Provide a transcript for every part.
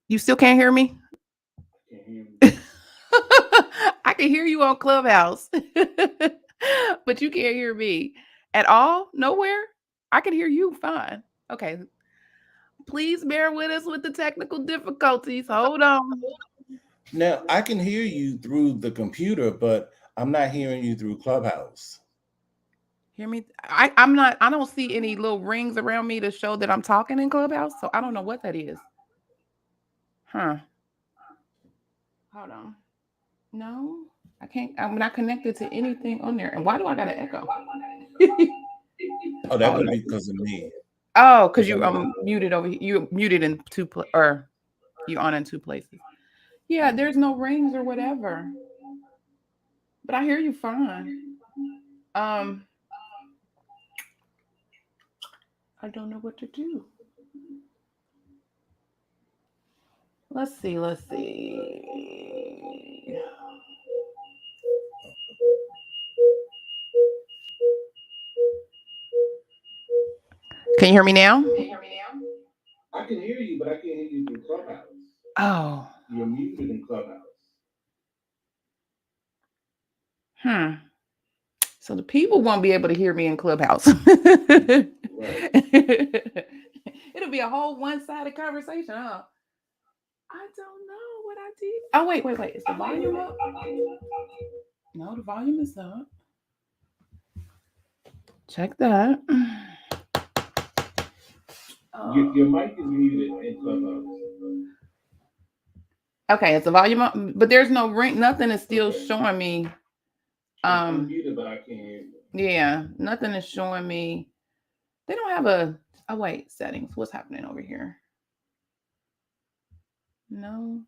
You still can't hear me? Can't hear me. I can hear you on Clubhouse, but you can't hear me at all. Nowhere. I can hear you fine. Okay. Please bear with us with the technical difficulties. Hold on. Now I can hear you through the computer, but I'm not hearing you through Clubhouse. Hear me? I'm not. I don't see any little rings around me to show that I'm talking in Clubhouse. So I don't know what that is. Huh? Hold on. No, I can't. I'm not connected to anything on there. And why do I got an echo? Oh, that Oh, would be because of me. oh, because Because you I'm muted over. You muted in or you on in two places. Yeah, there's no rings or whatever. But I hear you fine. Um, I don't know what to do. Let's see. Let's see. Can you hear me now? I can hear you, but I can't hear you through Clubhouse. Oh, You're muted in Clubhouse. hmm. So the people won't be able to hear me in Clubhouse. Right. It'll be a whole one-sided conversation, huh? I don't know what I did. Oh, wait. Is the volume up? No, the volume is up. Check that. Your mic is muted in Clubhouse. Okay, it's the volume up, but there's no ring. Nothing is still Okay. showing me. It's Um, unmuted, but I can't hear you. yeah, nothing is showing me. They don't have a. Oh wait, settings. What's happening over here? No.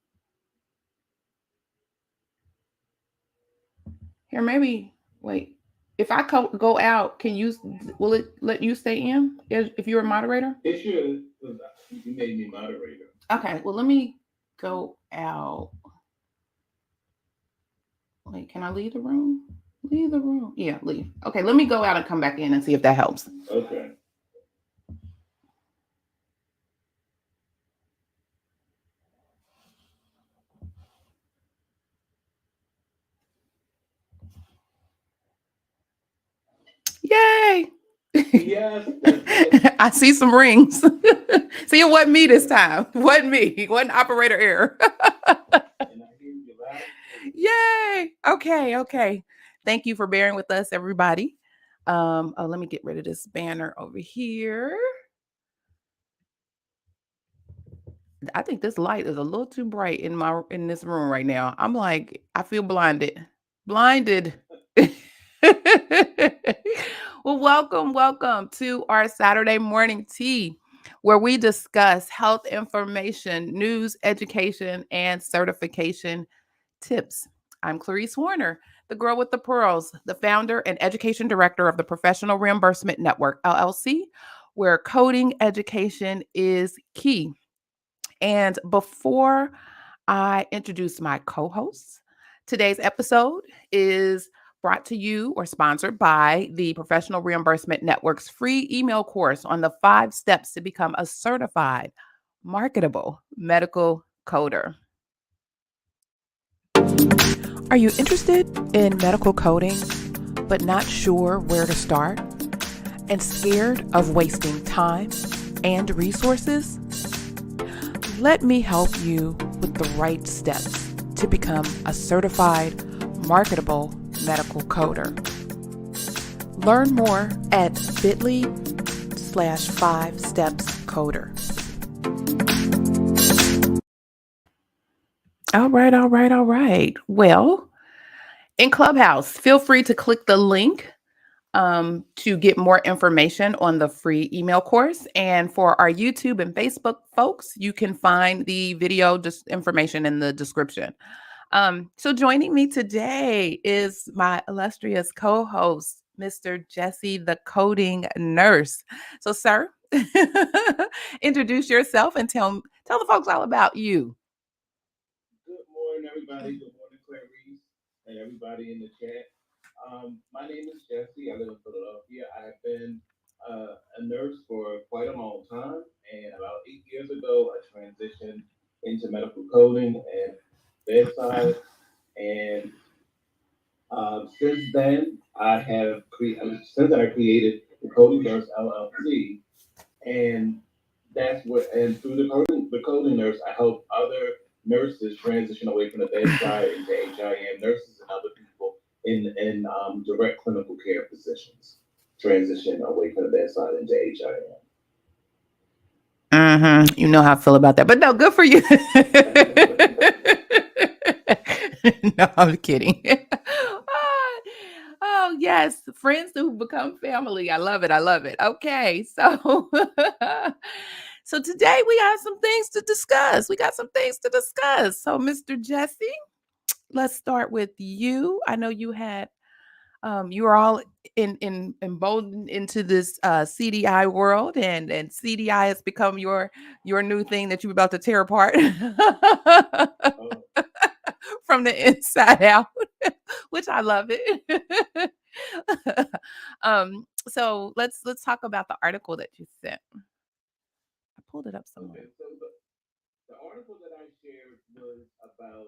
Here, maybe. Wait. If I go out, can you? Will it let you stay in if you're a moderator? It should, because you made me moderator. Okay. Well, let me go out. Wait, can I leave the room? Leave the room. Yeah, leave. Okay, let me go out and come back in and see if that helps. Okay. Yay! Yes, that's it. I see some rings. See, it wasn't me this time. It wasn't me. It wasn't operator error. And I hear you loud and clear. Yay! Okay. Thank you for bearing with us, everybody. Oh, let me get rid of this banner over here. I think this light is a little too bright in this room right now. I'm like, I feel blinded. Blinded. Well, welcome to our Saturday morning tea, where we discuss health information, news, education, and certification tips. I'm Clarice Warner, the girl with the pearls, the founder and education director of the Professional Reimbursement Network, LLC, where coding education is key. And before I introduce my co hosts, today's episode is brought to you or sponsored by the Professional Reimbursement Network's free email course on the 5 steps to become a certified marketable medical coder. Are you interested in medical coding, but not sure where to start and scared of wasting time and resources? Let me help you with the right steps to become a certified marketable medical coder. Learn more at bit.ly/5stepscoder. All right. Well, in Clubhouse, feel free to click the link to get more information on the free email course. And for our YouTube and Facebook folks, you can find the video just information in the description. So joining me today is my illustrious co-host, Mr. Jesse, the coding nurse. So, sir, introduce yourself and tell the folks all about you. Good morning, everybody. Good morning, Clarice, and everybody in the chat. My name is Jesse. I live in Philadelphia. I have been a nurse for quite a long time, and about 8 years ago, I transitioned into medical coding and bedside. And since then, since I created the Coding Nurse LLC, and that's what and through the coding nurse, I help other nurses transition away from the bedside into HIM nurses and other people in direct clinical care positions transition away from the bedside into HIM. You know how I feel about that, but no, good for you. No, I'm kidding. Oh yes, friends who become family. I love it. I love it. Okay, so so today we got some things to discuss. We got some things to discuss. So, Mr. Jesse, let's start with you. I know you had you are all in emboldened into this CDI world, and CDI has become your new thing that you're about to tear apart Oh, from the inside out, which I love it. So let's talk about the article that you sent. I pulled it up somewhere. okay. So the article that I shared was about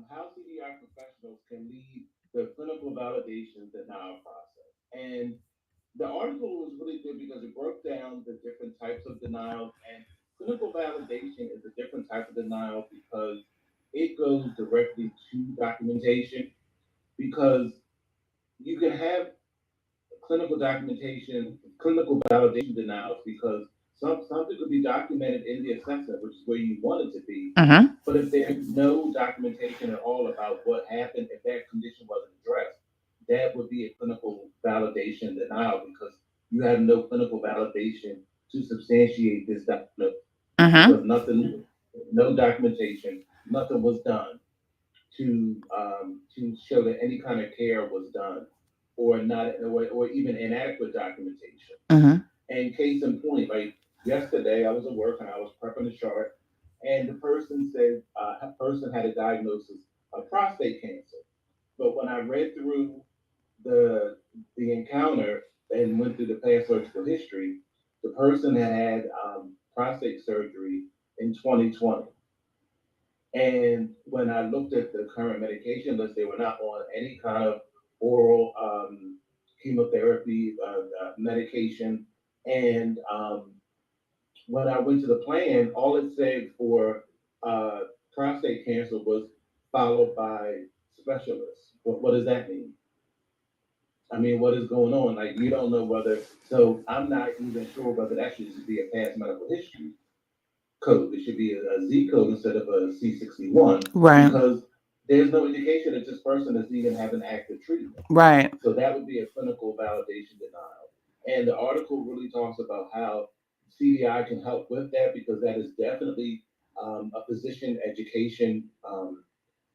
how CDI professionals can lead the clinical validation denial process. And the article was really good because it broke down the different types of denials, and clinical validation is a different type of denial because it goes directly to documentation. Because you can have clinical validation denials because something could be documented in the assessment, which is where you want it to be. Mm-hmm. But if there's no documentation at all about what happened, if that condition wasn't addressed, that would be a clinical validation denial because you have no clinical validation to substantiate this diagnosis Mm-hmm. because no documentation, nothing was done to show that any kind of care was done, or not, or even inadequate documentation. Mm-hmm. And case in point, like yesterday, I was at work and I was prepping a chart, and the person said a person had a diagnosis of prostate cancer. But when I read through the the encounter and went through the past surgical history, the person had prostate surgery in 2020. And when I looked at the current medication list, they were not on any kind of oral chemotherapy medication. And when I went to the plan, all it said for uh, prostate cancer was followed by specialists. What does that mean? I mean, what is going on? Like, you don't know whether, so I'm not even sure whether that should be a past medical history code. It should be a Z code instead of a C61 Right. because there's no indication that this person is even having active treatment. Right. So that would be a clinical validation denial. And the article really talks about how CDI can help with that because that is definitely a physician education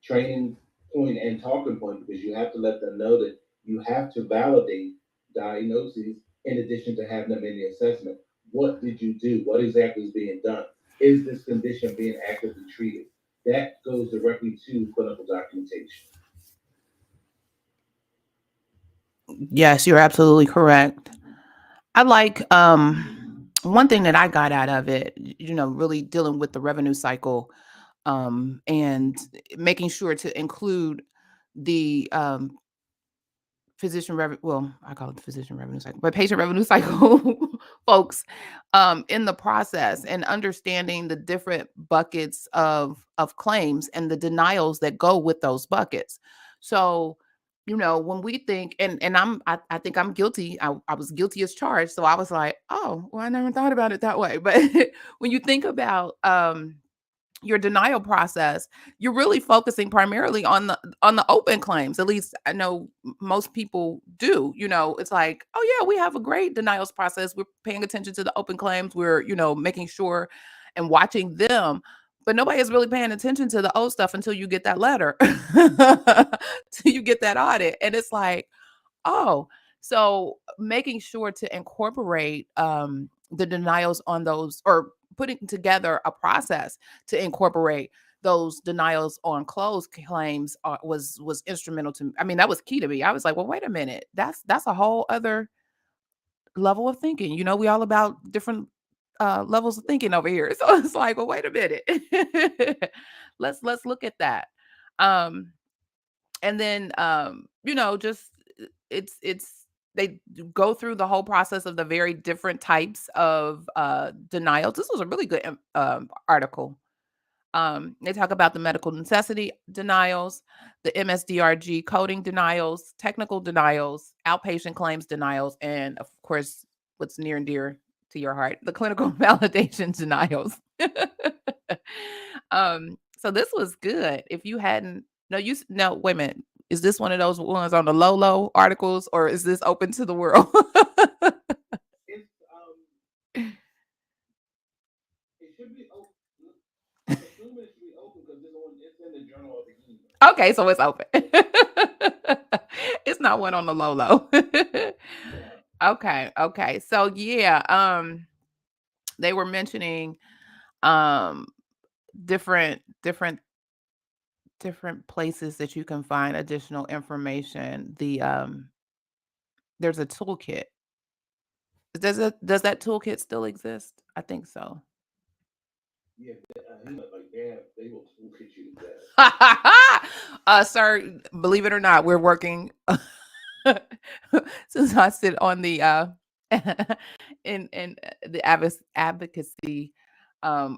training point and talking point because you have to let them know that you have to validate diagnoses in addition to having them in the assessment. What did you do? What exactly is being done? Is this condition being actively treated? That goes directly to clinical documentation. Yes, you're absolutely correct. I like one thing that I got out of it, really dealing with the revenue cycle, and making sure to include the I call it the physician revenue cycle, but patient revenue cycle folks in the process, and understanding the different buckets of claims and the denials that go with those buckets. So, when we think, and I think I'm guilty. I was guilty as charged. So I was like, oh, well, I never thought about it that way. But when you think about your denial process, you're really focusing primarily on the open claims. At least I know most people do. It's like, oh yeah, we have a great denials process. We're paying attention to the open claims. We're, making sure and watching them. But nobody is really paying attention to the old stuff until you get that letter, till you get that audit. And it's like, oh, so making sure to incorporate the denials on those, or putting together a process to incorporate those denials on closed claims was instrumental to me. I mean, that was key to me. I was like, well, wait a minute, that's a whole other level of thinking. We all about different levels of thinking over here. So it's like, well, wait a minute. Let's look at that. Um, and then just it's they go through the whole process of the very different types of denials. This was a really good article. They talk about the medical necessity denials, the MSDRG coding denials, technical denials, outpatient claims denials, and of course, what's near and dear to your heart, the clinical validation denials. So this was good. If you hadn't, no, no, wait a minute. Is this one of those ones on the low articles, or is this open to the world? It's it should be open. I'm assuming it should be open because it's in the journal of the email. Okay, so it's open. It's not one on the low. No. Okay. So yeah, they were mentioning um different places that you can find additional information. There's a toolkit. Does that toolkit still exist? I think so. Yeah, like they will toolkit you to death. Sir, believe it or not, we're working since I sit on the in the advocacy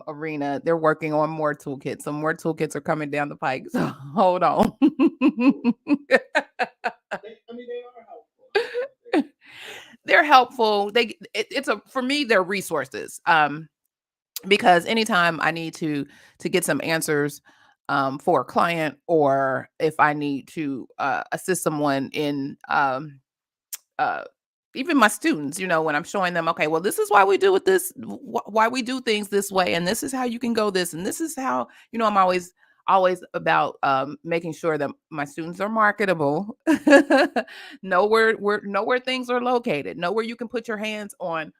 arena. They're working on more toolkits. Some more toolkits are coming down the pike. So hold on. I mean, they are helpful. I don't think They're helpful. It's a for me, they're resources. Because anytime I need to get some answers for a client, or if I need to assist someone in uh even my students, when I'm showing them, okay, well, this is why we do it this why we do things this way, and this is how you can go this, and this is how, I'm always about making sure that my students are marketable. Know where things are located, know where you can put your hands on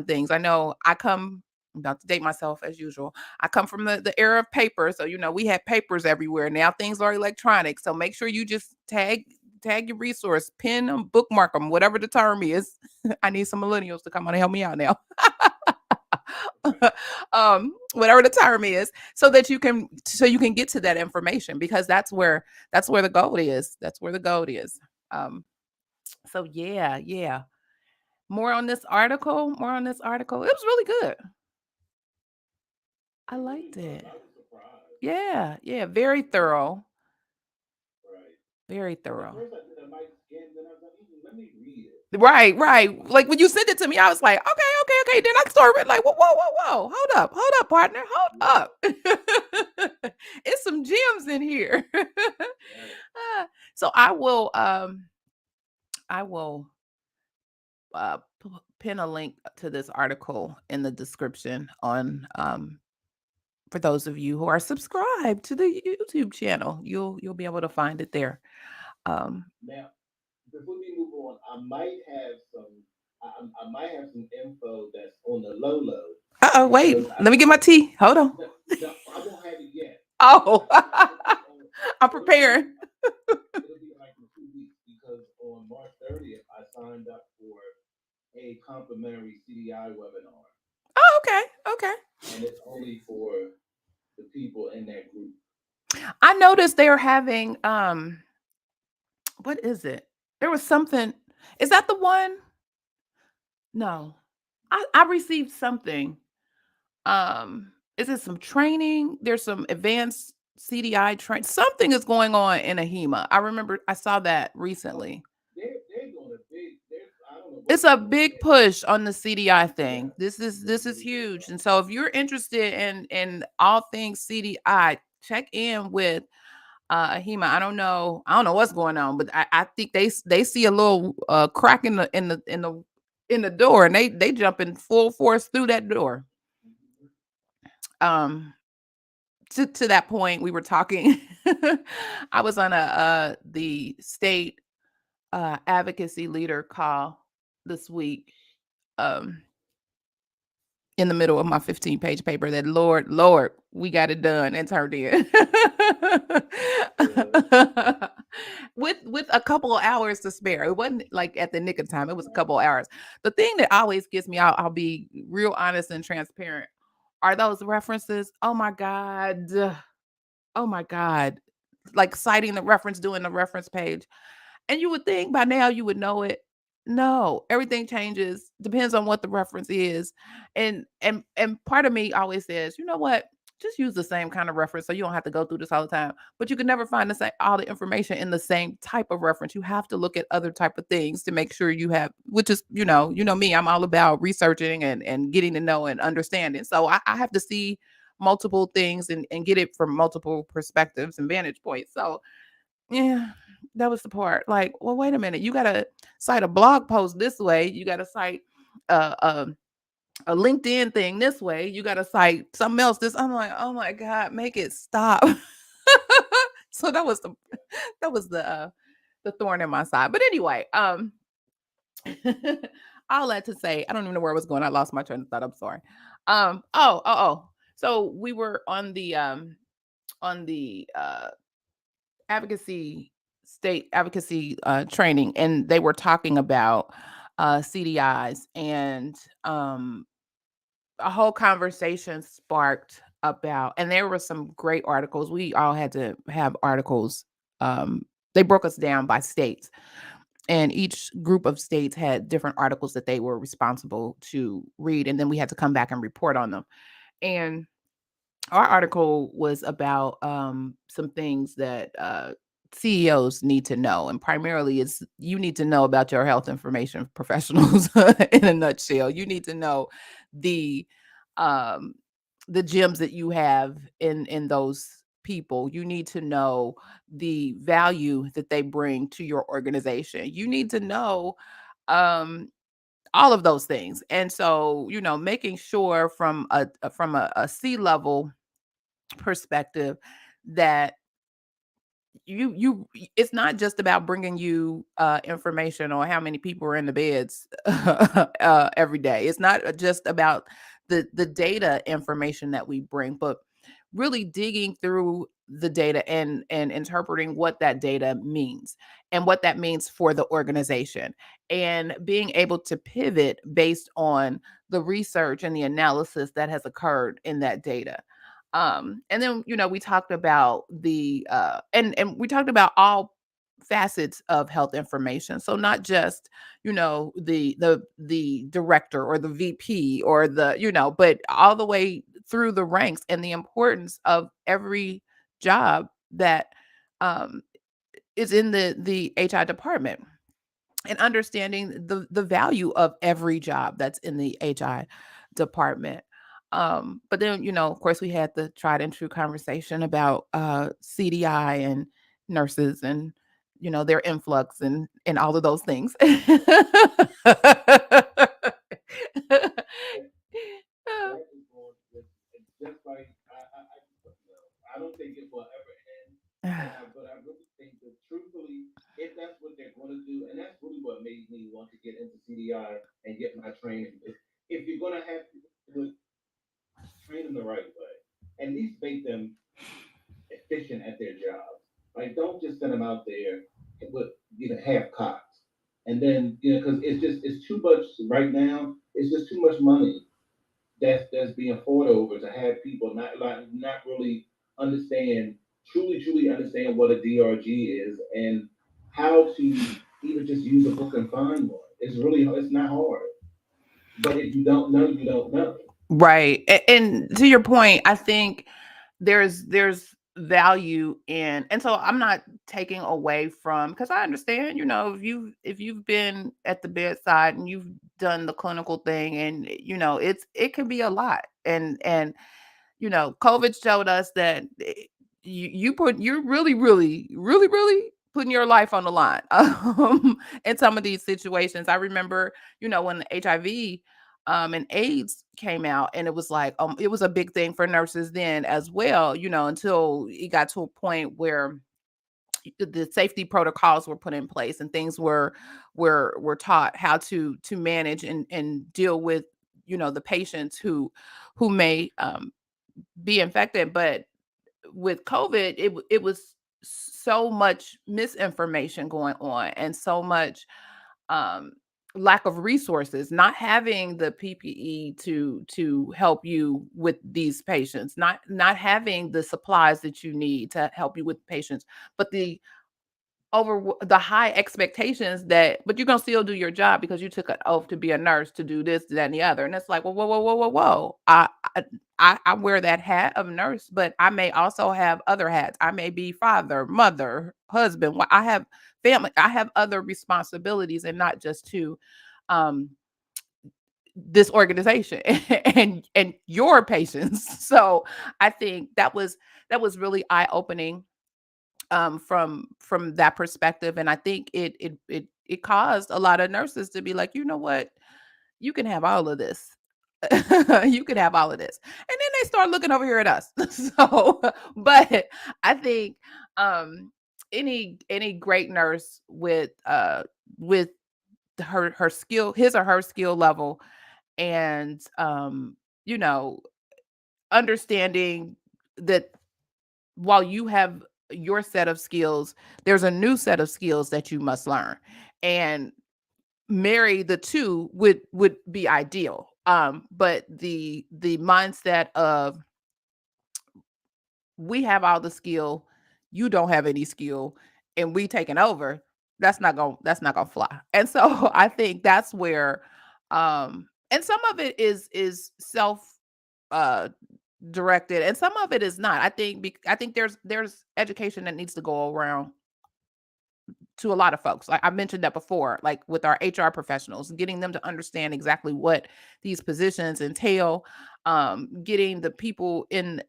things. I know I'm about to date myself as usual. I come from the era of paper, so we had papers everywhere. Now things are electronic, so make sure you just tag your resource, pin them, bookmark them, whatever the term is. I need some millennials to come on and help me out now. Whatever the term is, so you can get to that information, because that's where the gold is. That's where the gold is. Um, so yeah. More on this article. More on this article. It was really good. I it really liked was. it. I was surprised. Yeah. Very thorough. Right. Very Because at thorough. first I did a mic scan, then I was like, let me read it. Right. Like when you sent it to me, I was like, okay. Then I started like, whoa. Hold up, partner. Hold Yeah. up. It's some gems in here. Right. So I will pin a link to this article in the description on for those of you who are subscribed to the YouTube channel. You'll be able to find it there. Um, Now, before we move on, I might have some info that's on the low wait, because let me get my tea. Hold on. no, no, I won't have it yet. Oh, I'm It'll be preparing. it'll be like in 2 weeks because on March 30th I signed up for a complimentary CDI webinar, Oh, okay. and it's only for the people in that group. I noticed they are having what is it? There was something. Is that the one? No. I received something. Is it some training? There's some advanced CDI train. Something is going on in AHEMA. I remember I saw that Oh, recently. they're doing a big. I don't know It's what a they're doing big there. push on the CDI Yeah, thing. This is they this is really, really huge. are. And so if you're interested in all things CDI, check in with AHEMA. I don't know what's going on, but I think they see a little crack in the door, and they jump in full force through that door. Um to that point, we were talking. I was on a the state advocacy leader call this week. Um in the middle of my 15-page paper that Lord, we got it done and turned in. Yeah. With a couple of hours to spare. It wasn't like at the nick of time. It was a couple of hours. The thing that always gets me, I'll be real honest and transparent, are those references. Oh my God. Oh my God. Like citing the reference, doing the reference page. And you would think by now you would know it. No, everything changes. Depends on what the reference is. And part of me always says, you know what? Just use the same kind of reference so you don't have to go through this all the time. But you can never find the same all the information in the same type of reference. You have to look at other type of things to make sure you have, which is, you know me, I'm all about researching and getting to know and understanding. So I have to see multiple things and get it from multiple perspectives and vantage points. So yeah, that was the part. Like, well, wait a minute. You gotta cite a blog post this way. You gotta cite a, a a LinkedIn thing this way. You gotta cite something else. This. I'm like, oh my God, make it stop. So that was the thorn in my side. But anyway, all that to say, I don't even know where I was going. I lost my train of thought. I'm sorry. Oh. So we were on the advocacy state advocacy training, and they were talking about CDIs, and a whole conversation sparked about, and there were some great articles. We all had to have articles. They broke us down by states, and each group of states had different articles that they were responsible to read, and then we had to come back and report on them. And our article was about some things that CEOs need to know, and primarily it's you need to know about your health information professionals in a nutshell. You need to know the um, the gems that you have in those people. You need to know the value that they bring to your organization. You need to know um, all of those things, and so making sure from a C level perspective that it's not just about bringing you information on how many people are in the beds every day. It's not just about the data information that we bring, but really digging through the data and interpreting what that data means and what that means for the organization, and being able to pivot based on the research and the analysis that has occurred in that data. And then we talked about the and we talked about all facets of health information, so not just the director or the VP or the but all the way through the ranks, and the importance of every job that um is in the HI department, and understanding the value of every job that's in the HI department. But then, of course, we had the tried and true conversation about CDI and nurses, and their influx and all of those things. That is going to, just like I don't think it will ever end. But I really think that truthfully, if that's what they're going to do, and that's really what made me want to get into CDI and get my training. If you're going to have to do it, train them the right way. At least make them efficient at their jobs. Like, don't just send them out there with half cocked. And then because it's too much right now. It's just too much money that's being fought over to have people not really understand truly understand what a DRG is and how to even just use a book and find one. It's not hard. But if you don't know, you don't know. Right. And to your point, I think there's value in, and so I'm not taking away from, because I understand, if you've been at the bedside and you've done the clinical thing, and it can be a lot. And COVID showed us that you're really putting your life on the line in some of these situations. I remember, when the HIV and AIDS came out, and it was like it was a big thing for nurses then as well, until it got to a point where the safety protocols were put in place, and things were taught how to manage and deal with the patients who may be infected. But with COVID, it was so much misinformation going on, and so much um lack of resources, not having the PPE to help you with these patients, not having the supplies that you need to help you with patients, but the high expectations that, but you're gonna still do your job because you took an oath to be a nurse, to do this, that, and the other. And it's like, whoa, whoa, whoa, whoa, whoa, whoa. I wear that hat of nurse, but I may also have other hats. I may be father, mother, husband. I have family. I have other responsibilities, and not just to um this organization and your patients. So I think that was really eye opening, from that perspective. And I think it caused a lot of nurses to be like, you know what, you can have all of this. You can have all of this. And then they start looking over here at us. So but I think any great nurse with her skill, his or her skill level, and you know understanding that while you have your set of skills, there's a new set of skills that you must learn, and marry the two would be ideal. But the mindset of, we have all the skill, you don't have any skill, and we taking over, that's not gonna fly. And so I think that's where, and some of it is self uh directed, and some of it is not. I think there's education that needs to go around to a lot of folks. Like I mentioned that before, like with our HR professionals, getting them to understand exactly what these positions entail, getting the people in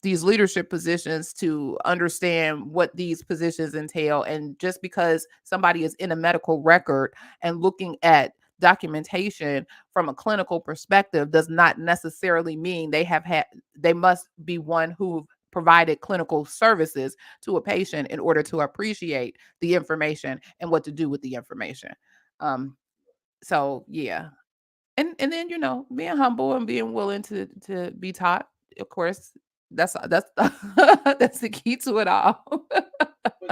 these leadership positions to understand what these positions entail. And just because somebody is in a medical record and looking at documentation from a clinical perspective does not necessarily mean they must be one who provided clinical services to a patient in order to appreciate the information and what to do with the information. Um, so yeah. And then, being humble and being willing to be taught, of course, that's that's the key to it all. But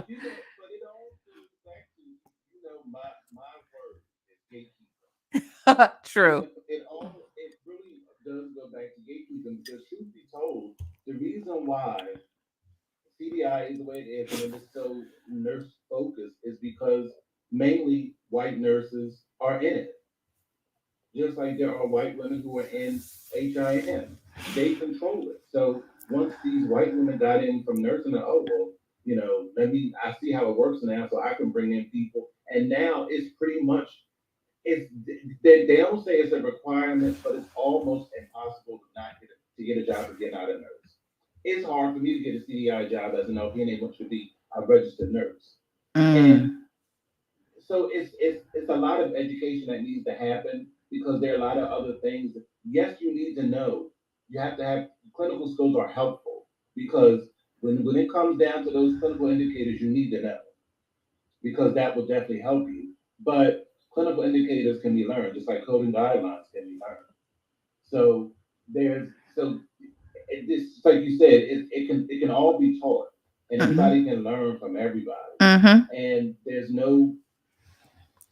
it all goes back to, my word is gatekeeper. True. It really does go back to gatekeeping, because truth be told, the reason why CDI is the way it is and it is so nurse focused is because mainly white nurses are in it. Just like there are white women who are in HIM. They control it. So once these white women got in from nursing, oh well, maybe I see how it works now, so I can bring in people. And now it's pretty much, it's they don't say it's a requirement, but it's almost impossible to get a job or get out of nurse. It's hard for me to get a CDI job as an LPN, able to be a registered nurse. And Mm. so it's a lot of education that needs to happen, because there are a lot of other things. Yes, you need to know. You have to have clinical skills are helpful, because when it comes down to those clinical indicators, you need to know, because that will definitely help you. But clinical indicators can be learned, just like coding guidelines can be learned. So there's so this, like you said, it can all be taught, and Mhm. anybody can learn from everybody. Mhm. And there's no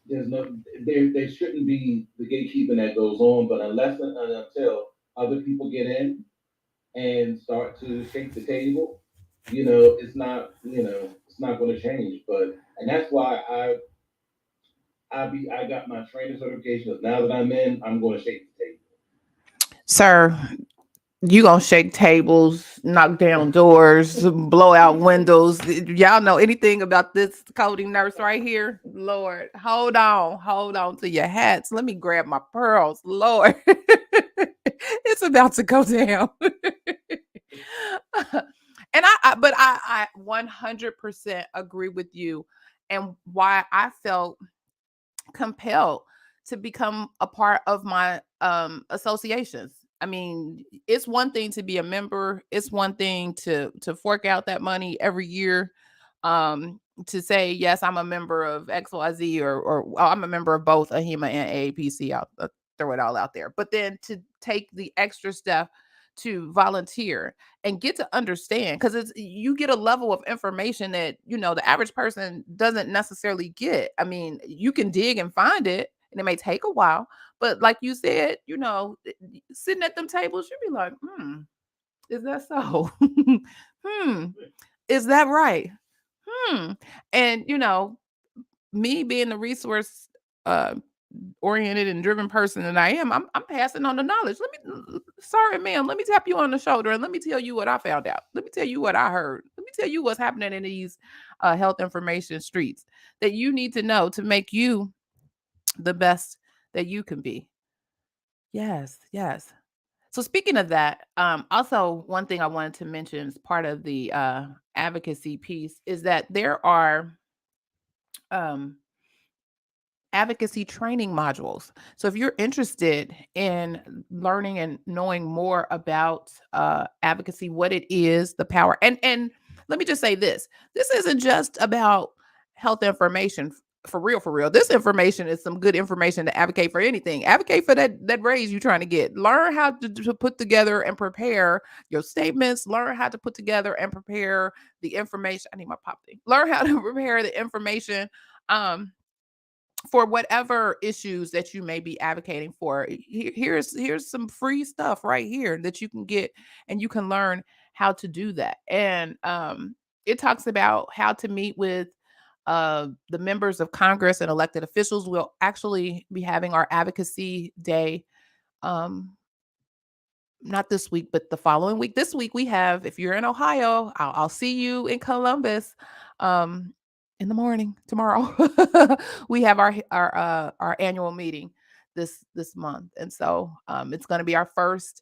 there shouldn't be the gatekeeping that goes on, but unless and until other people get in and start to shake the table, it's not going to change. But and that's why I got my training certification. 'Cause now that I'm in, I'm going to shake the Sir, you gonna shake tables, knock down doors, blow out windows. Y'all know anything about this coding nurse right here? Lord, hold on to your hats. Let me grab my pearls. Lord, it's about to go down. And but I 100% agree with you, and why I felt compelled to become a part of my associations. I mean, it's one thing to be a member, it's one thing to fork out that money every year, to say yes, I'm a member of XYZ, or well, I'm a member of both AHIMA and AAPC. throw it all out there. But then to take the extra step to volunteer and get to understand, because it's you get a level of information that the average person doesn't necessarily get. I mean, you can dig and find it, and it may take a while, but like you said, sitting at them tables, you'd be like, is that so? hmm, is that right? And me being the resource uh oriented and driven person that I am, I'm passing on the knowledge. Sorry, ma'am, let me tap you on the shoulder and let me tell you what I found out. Let me tell you what I heard. Let me tell you what's happening in these health information streets that you need to know to make you the best that you can be. Yes, yes. So speaking of that, also one thing I wanted to mention as part of the advocacy piece is that there are um, advocacy training modules. So if you're interested in learning and knowing more about advocacy, what it is, the power, and let me just say this: this isn't just about health information. For real, for real. This information is some good information to advocate for anything. Advocate for that raise you're trying to get. Learn how to put together and prepare your statements. Learn how to put together and prepare the information. I need my pop thing. Learn how to prepare the information um, for whatever issues that you may be advocating for. Here's some free stuff right here that you can get, and you can learn how to do that. And it talks about how to meet with the members of Congress and elected officials. We'll actually be having our advocacy day um not this week, but the following week. This week we have, if you're in Ohio, I'll see you in Columbus, um, in the morning tomorrow. We have our annual meeting this month, and so it's going to be our first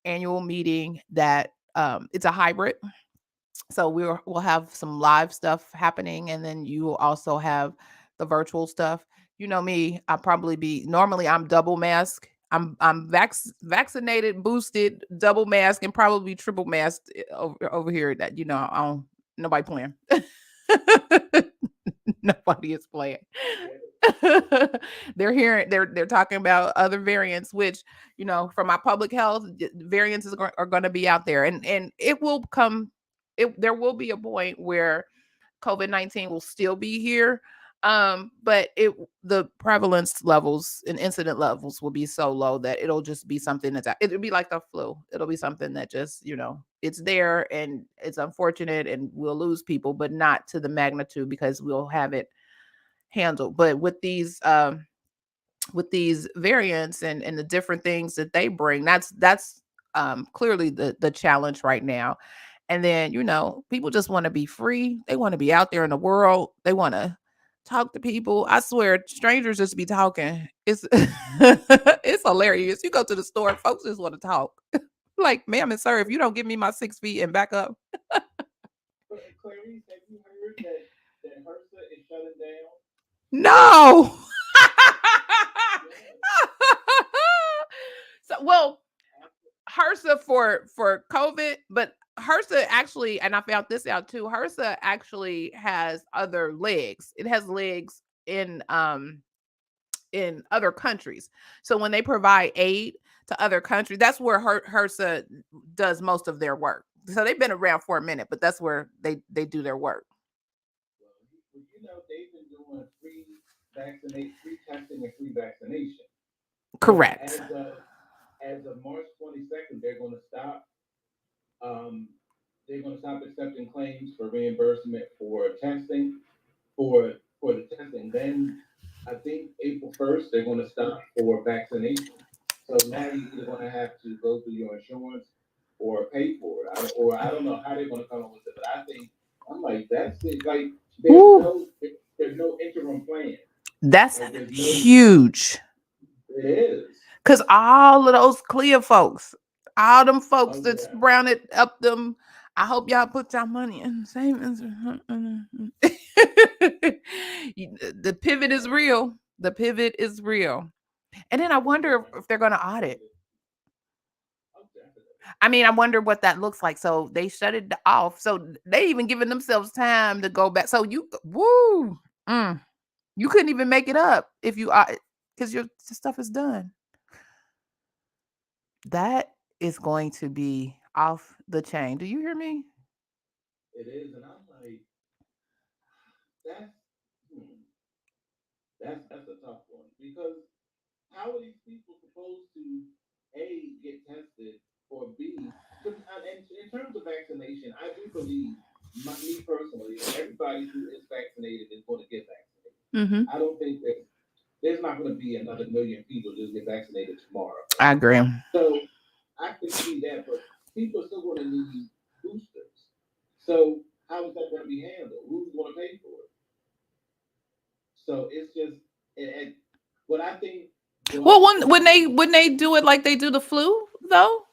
annual meeting that it's a hybrid. So we'll have some live stuff happening, and then you will also have the virtual stuff. You know me, I'll probably be normally I'm double mask. I'm vaccinated, boosted, double mask, and probably triple masked over here. That I don't nobody playing. Nobody is playing. They're talking about other variants, which from my public health variants are going to be out there, and it will come. There will be a point where COVID-19 will still be here, but the prevalence levels and incident levels will be so low that it'll just be something it'll be like the flu. It'll be something that just it's there, and it's unfortunate, and we'll lose people, but not to the magnitude, because we'll have it handled. But with these variants and the different things that they bring, that's clearly the challenge right now. And then people just want to be free. They want to be out there in the world. They want to talk to people. I swear, strangers just be talking. It's it's hilarious. You go to the store, folks just want to talk. Like, ma'am and sir, if you don't give me my 6 feet and back up. Clarice, have you heard that HRSA is shutting down? No. Yes. So, well, HRSA for COVID, but HRSA actually, and I found this out too. HRSA actually has other legs. It has legs in other countries. So when they provide aid to other countries, that's where HRSA does most of their work. So they've been around for a minute, but that's where they do their work. Well, they've been doing free testing and free vaccination. But Correct. as of March 22nd, um, they're going to stop accepting claims for reimbursement for testing, for the testing. Then I think April 1st they're going to stop for vaccination. So now you're either going to have to go through your insurance or pay for it. I don't know how they're going to come up with it, but I think I'm like that's it. Like there's no interim plan. That's Like there's no huge. it is. Cause all of those clear folks, all them folks Oh that's yeah. rounded up them, I hope y'all put y'all money in savings. The pivot is real. The pivot is real. And then I wonder if they're going to audit. Oh, definitely. I mean, I wonder what that looks like. So they shut it off. So they even giving themselves time to go back. So you couldn't even make it up if you because your stuff is done. That is going to be off the chain. Do you hear me? It is, and I'm like, that's hmm, that's a tough one because how are these people supposed to a get tested or b? Because in terms of vaccination, I do believe me personally that everybody who is vaccinated is going to get vaccinated. Mm-hmm. I don't think that there's not going to be another million people just get vaccinated tomorrow. I agree. So I can see that, but people are still going to need boosters. So how is that going to be handled? Who's going to pay for it? So it's just, and what I think Well, going forward, when they do it like they do the flu though,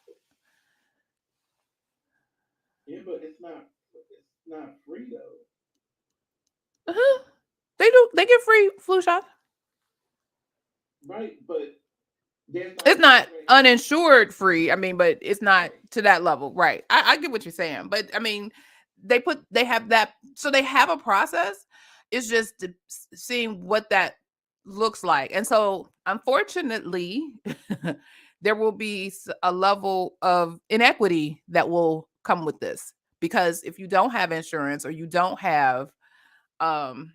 yeah, but it's not free though, uh-huh. They get free flu shots. right? But there's not a It's not program, uninsured free. I mean, but it's not right? to that level, right? I get what you're saying, but I mean, they have that, so they have a process. It's just seeing what that looks like, and so unfortunately, there will be a level of inequity that will come with this because if you don't have insurance or you don't have um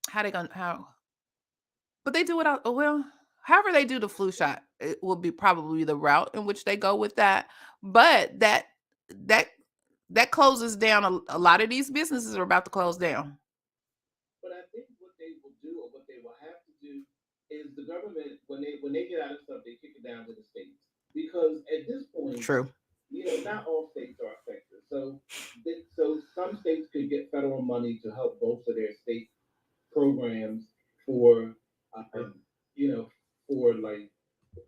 how they gonna how but they do it out. Oh, well, however they do the flu shot, it will be probably the route in which they go with that. But that that closes down a lot of these businesses are about to close down. But I think what they will do, or what they will have to do, is the government when they get out of stuff, they kick it down to the states because at this point, True. not all states are affected. So some states could get federal money to help bolster their state programs for, um, you know, for like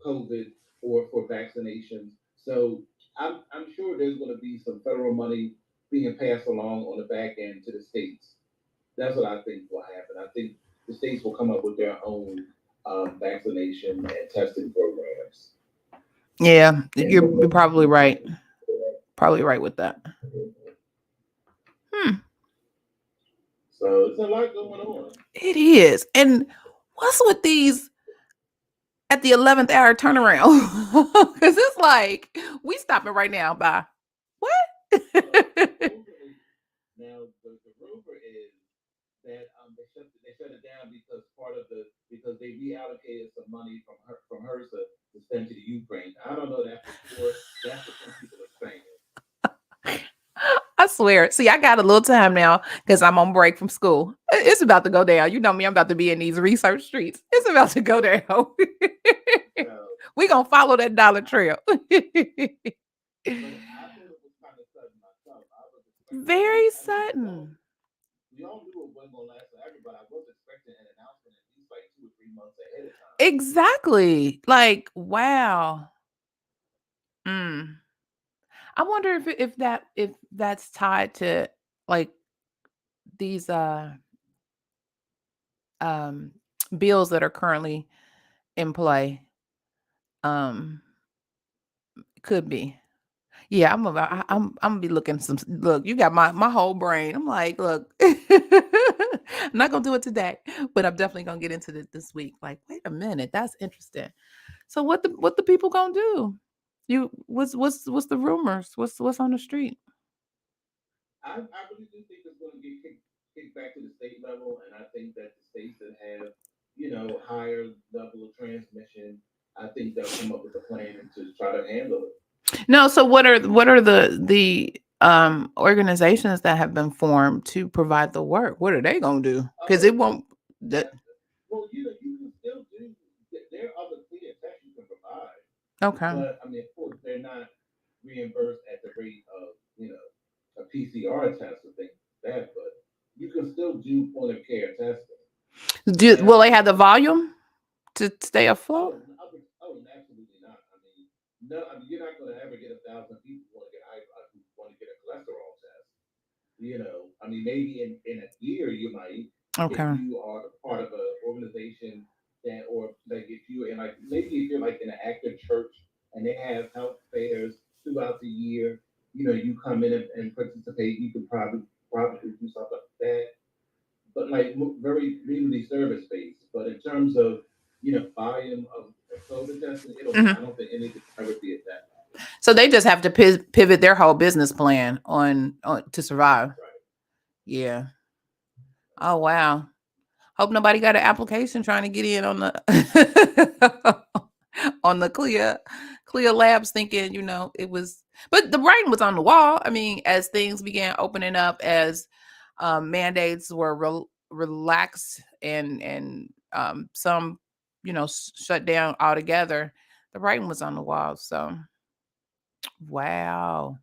COVID or for vaccinations. So I'm sure there's going to be some federal money being passed along on the back end to the states. That's what I think will happen. I think the states will come up with their own vaccination and testing programs. Yeah, you're probably right. Probably right with that. Hmm. So it's a lot going on. It is. And what's with these at the 11th hour turnaround? Because it's like we stopping right now. By Well, what? supposedly now the rumor is that they shut it down because because they reallocated some money from HRSA to send to the Ukraine. I don't know that for sure. That's what some people are saying. I swear. See, I got a little time now because I'm on break from school. It's about to go down. You know me, I'm about to be in these research streets. It's about to go down. So, We gonna follow that dollar trail. but I thought it was kind of sudden myself. I was expecting. Very I mean, sudden. we all knew it wasn't gonna last forever, but I was expecting an announcement at least like 2 or 3 months ahead of time. Exactly. Like, wow. Mm. I wonder if that's tied to like these um bills that are currently in play. Um could be. Yeah, I'm gonna be looking some. Look, you got my whole brain. I'm like, look, I'm not gonna do it today, but I'm definitely gonna get into it this week. Like, wait a minute, that's interesting. So what the people gonna do? You what's the rumors? What's on the street? I really do think it's going to get kicked back to the state level, and I think that the states that have, higher level of transmission, I think they'll come up with a plan to try to handle it. No, so what are the organizations that have been formed to provide the work? What are they gonna do? Because Oh, it won't. That that, well, you can still do. There are other clear tests you can provide, okay. but I mean, of course, they're not reimbursed at the rate of a PCR test or things like that. But you can still do point of care testing. Will Now, they have the volume to stay afloat? absolutely not. I mean, no. I mean, you're not going to ever get 1,000 people who want to get a cholesterol test. I mean, maybe in a year you might, if Okay. you are part of an organization that, or like if you're in like maybe if you're like in an active church and they have health fairs throughout the year, you come in and participate. You could probably do something like that, but like very community service based. But in terms of volume of Code testing, it'll. Mhm. I don't think anything ever be at that level. So they just have to pivot their whole business plan on to survive. Right. Yeah. Oh wow. Hope nobody got an application trying to get in on the on the clear labs thinking, it was, but the writing was on the wall. I mean, as things began opening up, as mandates were relaxed and some, shut down altogether, the writing was on the wall. So, wow.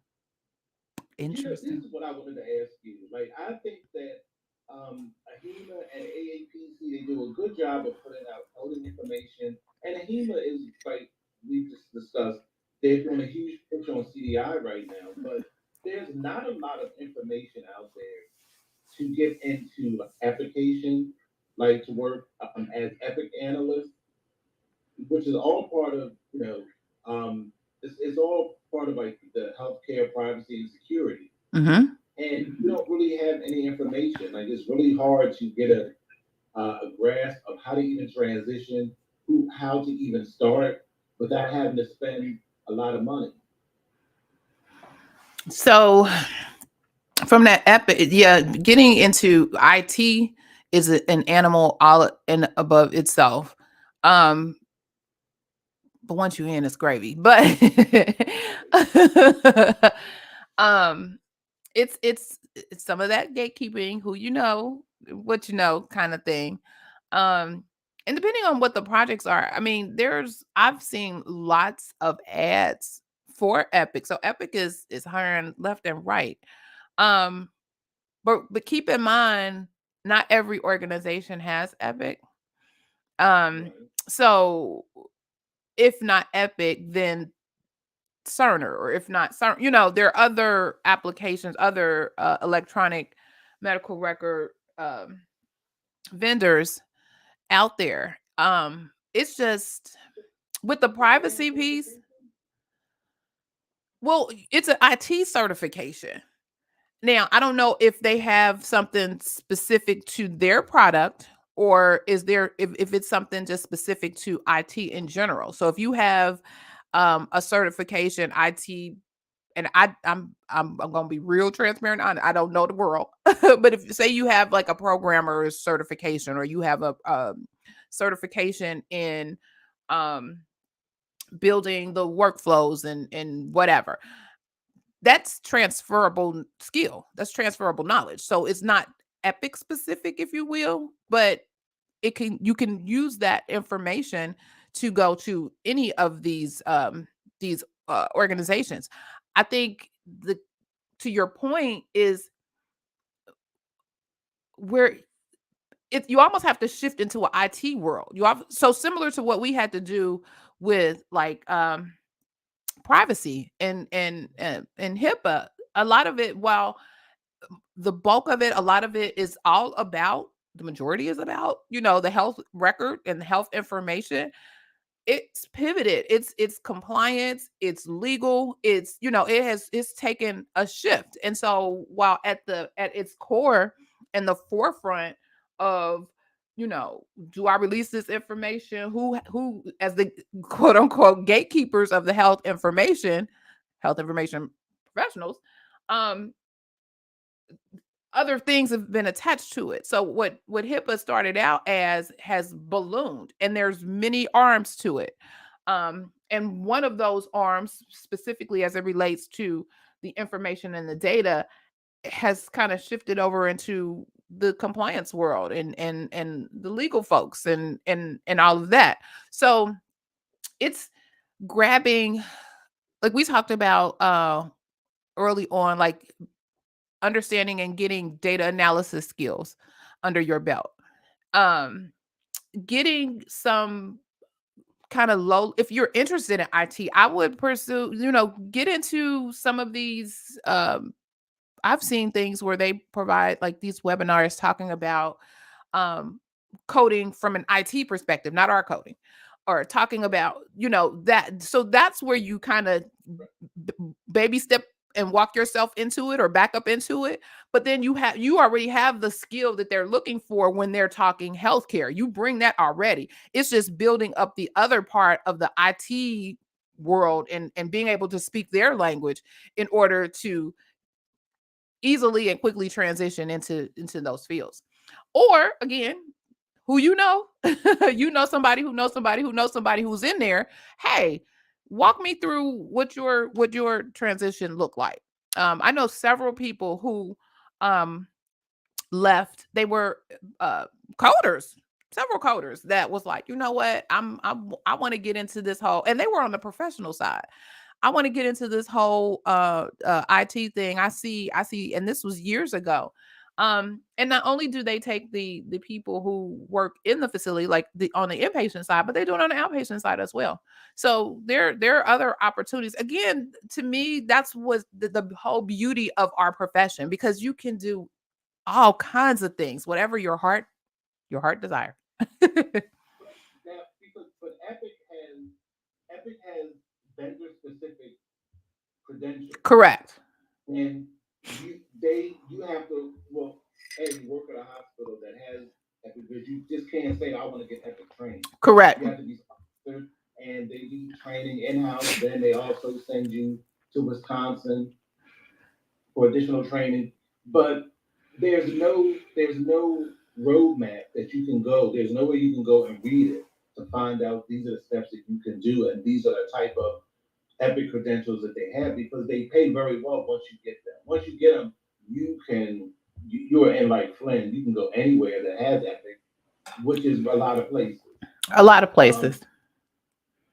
This Interesting. is what I wanted to ask you. Like, I think that AHEMA and AAPC, they do a good job of putting out coding information. And AHEMA is, like we just discussed, they're doing a huge push on CDI right now, but there's not a lot of information out there to get into application, like to work as Epic analyst, which is all part of, it's all part of like the healthcare privacy and security, Mm-hmm. and you don't really have any information. Like it's really hard to get a grasp of how to even transition, how to even start without having to spend a lot of money. So from that epic, yeah, getting into IT is an animal all and above itself. Um, but once you're in, it's gravy. But um, it's some of that gatekeeping, who what kind of thing. Um, and depending on what the projects are, I mean, I've seen lots of ads for Epic. So Epic is hiring left and right. Um, but keep in mind, not every organization has Epic. Um, Right. so if not Epic, then Cerner, or if not Cerner, there are other applications, other electronic medical record vendors out there. It's just with the What's the name of the privacy piece. certification? Well, it's an IT certification. Now, I don't know if they have something specific to their product, or is there if it's something just specific to IT in general. So if you have a certification IT, and I'm gonna be real transparent on it. I don't know the world, but if say you have like a programmer's certification, or you have a certification in um building the workflows and whatever, that's transferable skill. That's transferable knowledge. So it's not Epic specific, if you will, but you can use that information to go to any of these organizations. I think the to your point is where you almost have to shift into an IT world. You have so similar to what we had to do with like privacy and HIPAA. A lot of it, while the bulk of it, a lot of it is all about, the majority is about, the health record and the health information. It's pivoted. It's compliance, it's legal, it's taken a shift. And so while at its core and the forefront of, do I release this information? Who as the quote unquote gatekeepers of the health information professionals, um, other things have been attached to it. So what HIPAA started out as has ballooned, and there's many arms to it. And one of those arms, specifically as it relates to the information and the data, has kind of shifted over into the compliance world and the legal folks and all of that. So it's grabbing, like we talked about early on, like understanding and getting data analysis skills under your belt. Um, Getting some kind of low, if you're interested in IT, I would pursue, get into some of these. I've seen things where they provide like these webinars talking about um, coding from an IT perspective, not our coding, or talking about, that. So that's where you kind of baby step and walk yourself into it or back up into it. But then you already have the skill that they're looking for when they're talking healthcare. You bring that already. It's just building up the other part of the IT world and being able to speak their language in order to easily and quickly transition into those fields. Or again, who you know, you know somebody who knows somebody who knows somebody who's in there. Hey, walk me through what your transition looked like. I know several people who um left. They were uh coders, several coders that was like, you know what, I want to get into this whole, and they were on the professional side. I want to get into this whole IT thing. I see, and this was years ago. And not only do they take the people who work in the facility, like the on the inpatient side, but they do it on the outpatient side as well. So there are other opportunities. Again, to me, that's what the whole beauty of our profession, because you can do all kinds of things, whatever your heart desire. Now, because but Epic has vendor specific credentials, Correct. and you have to, well, hey, you work at a hospital that has Epic, but you just can't say I want to get Epic trained. Correct. You have to be sponsored, and they do training in house. Then they also send you to Wisconsin for additional training. But there's no roadmap that you can go. There's no way you can go and read it to find out these are the steps that you can do, and these are the type of Epic credentials that they have, because they pay very well once you get them. Once you get them, you are in like Flynn. You can go anywhere that has Epic, which is a lot of places. A lot of Um, places.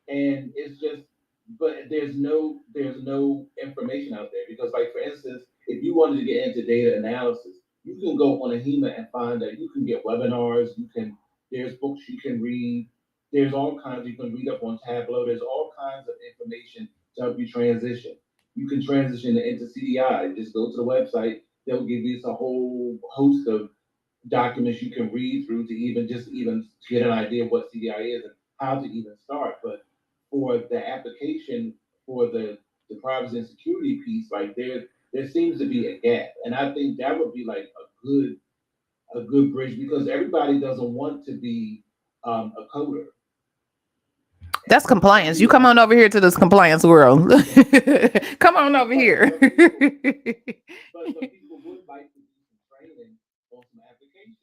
and it's just, but there's no information out there, because, like, for instance, if you wanted to get into data analysis, you can go on a HEMA and find that you can get webinars. There's books you can read. There's all kinds you can read up on Tableau. There's all kinds of information to help you transition. You can transition into CDI. Just go to the website. They'll give you a whole host of documents you can read through to even get an idea of what CDI is and how to even start. But for the application, for the privacy and security piece, like, there seems to be a gap, and I think that would be like a good bridge, because everybody doesn't want to be a coder. That's Some compliance. You people come like, on over here to this compliance world. Come on over but here. some people but people would like to do some training on some application.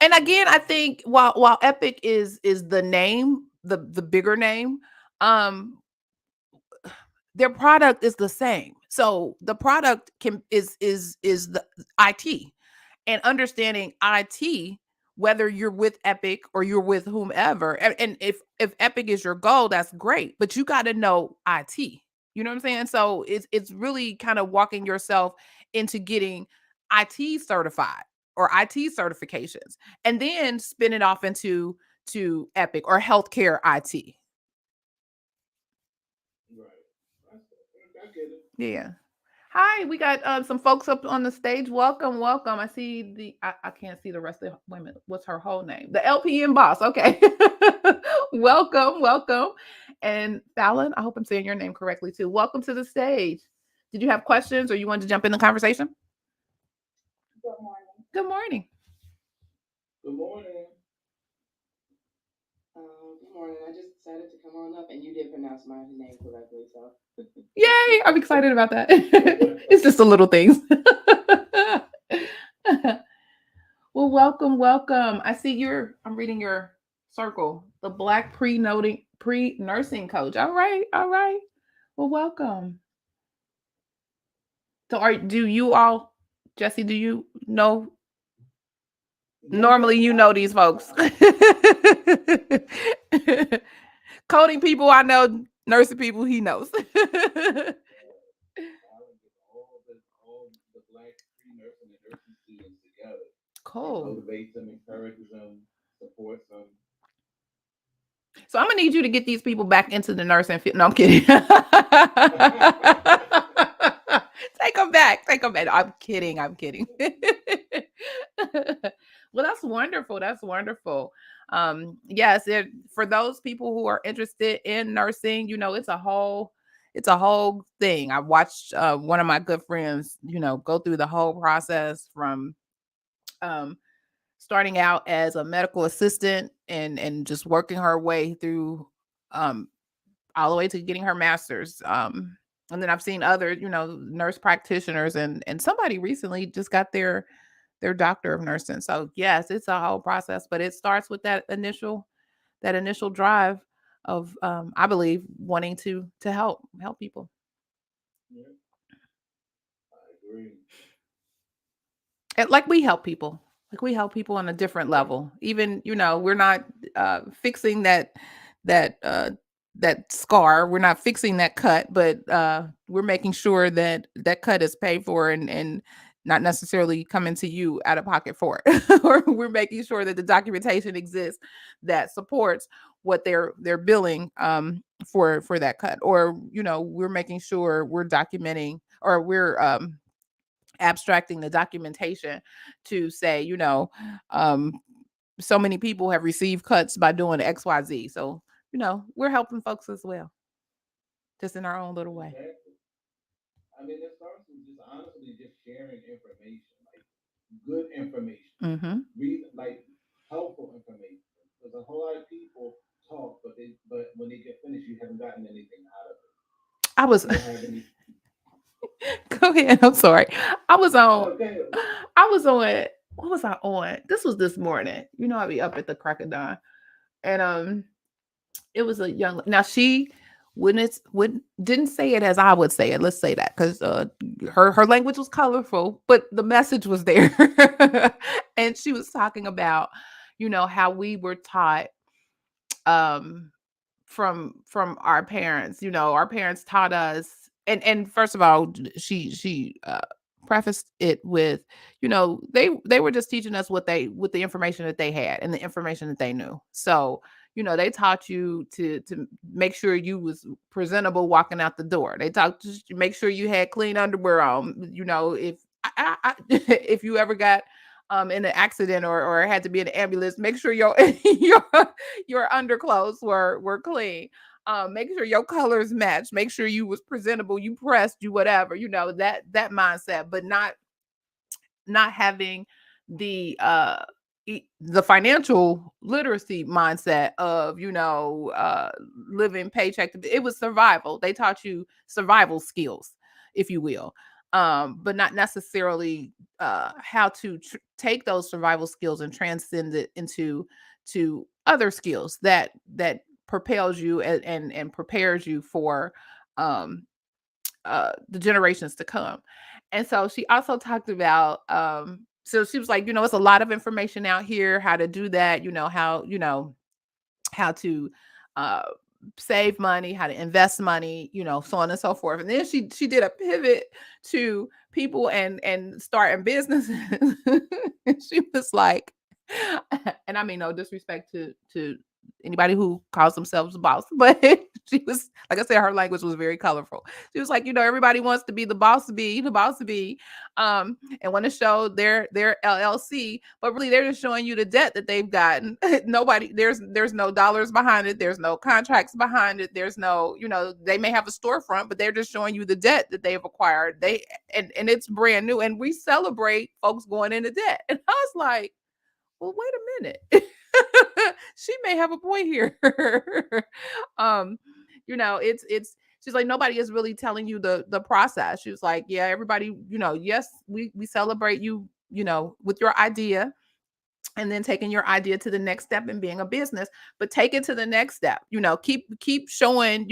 And again, I think while Epic is the name, the bigger name, um, their product is the same. So the product can is the IT, and understanding IT, whether you're with Epic or you're with whomever. And if Epic is your goal, that's great, but you got to know IT. You know what I'm saying? So it's really kind of walking yourself into getting IT certified or IT certifications, and then spin it off into to Epic or healthcare IT. Right. I get it. Yeah. Hi, we got some folks up on the stage. Welcome, welcome. I see I can't see the rest of the women. What's her whole name? The LPN boss. Okay. Welcome, welcome. And Fallon, I hope I'm saying your name correctly too. Welcome to the stage. Did you have questions or you wanted to jump in the conversation? Good morning. Good morning. Good morning. Good morning. I just decided to come on up, and you did pronounce my name correctly. So, Yay, I'm excited about that. It's just the little things. Well, welcome, welcome. I see I'm reading your circle, the Black pre-nursing coach. All right, all right. Well, welcome. So do you all, Jesse, do you know? Yeah, Normally you I, know these folks. Coding people I know, nursing people he knows. Alan get all the black pre-nursing and nursing students together and Cool. motivates them, encourages them, supports them. So I'm gonna need you to get these people back into the nursing field. No, I'm kidding. Take them back. Take them back. I'm kidding. I'm kidding. Well, that's wonderful. That's wonderful. Yes, for those people who are interested in nursing, it's a whole. it's a whole thing. I watched one of my good friends, go through the whole process from um starting out as a medical assistant and just working her way through um all the way to getting her master's. And then I've seen other, nurse practitioners, and somebody recently just got their doctor of nursing. So yes, it's a whole process, but it starts with that initial drive of, I believe, wanting to help people. Yeah, I agree. And like we help people. Like we help people on a different Right. level. Even, we're not fixing that that scar. We're not fixing that cut, but we're making sure that that cut is paid for, and not necessarily coming to you out of pocket for it. Or we're making sure that the documentation exists that supports what they're billing for that cut. Or, we're making sure we're documenting, or we're abstracting the documentation to say, um, so many people have received cuts by doing XYZ. So, we're helping folks as well, just in our own little way. Exactly. I mean, it starts with just honestly just sharing information, like good information, Hmm. like helpful information. Because a whole lot of people talk, but when they get finished, you haven't gotten anything out of it. I was You don't have any. Go ahead. I'm sorry. I was on Okay. I was on what was I on? This was this morning. I'd be up at the crack of dawn. And it was a young, now she wouldn't didn't say it as I would say it. Let's say that, because her language was colorful, but the message was there. And she was talking about, how we were taught um from our parents. Our parents taught us, and first of all, she prefaced it with, they were just teaching us with the information that they had and the information that they knew. So, they taught you to make sure you was presentable walking out the door. They taught you to make sure you had clean underwear on. If if you ever got in an accident, or had to be in an ambulance, make sure your your underclothes were clean. Make sure your colors match. Make sure you was presentable. You pressed. You whatever. That mindset, but not having the the financial literacy mindset of, living paycheck to, it was survival. They taught you survival skills, if you will, but not necessarily how to take those survival skills and transcend it into to other skills that propels you and prepares you for um the generations to come. And so she also talked about, so she was like, it's a lot of information out here, how to do that, how to uh save money, how to invest money, so on and so forth. And then she did a pivot to people and starting businesses. And she was like, and I mean no disrespect to anybody who calls themselves a boss, but she was, like I said, her language was very colorful. She was like, everybody wants to be the boss to be, and want to show their LLC, but really they're just showing you the debt that they've gotten. Nobody, there's no dollars behind it, there's no contracts behind it, there's no, they may have a storefront, but they're just showing you the debt that they've acquired. And it's brand new, and we celebrate folks going into debt. And I was like, well, wait a minute. She may have a point here. um, it's she's like, nobody is really telling you the process. She was like, yeah, everybody, yes, we celebrate you, with your idea, and then taking your idea to the next step and being a business, but take it to the next step. Keep showing,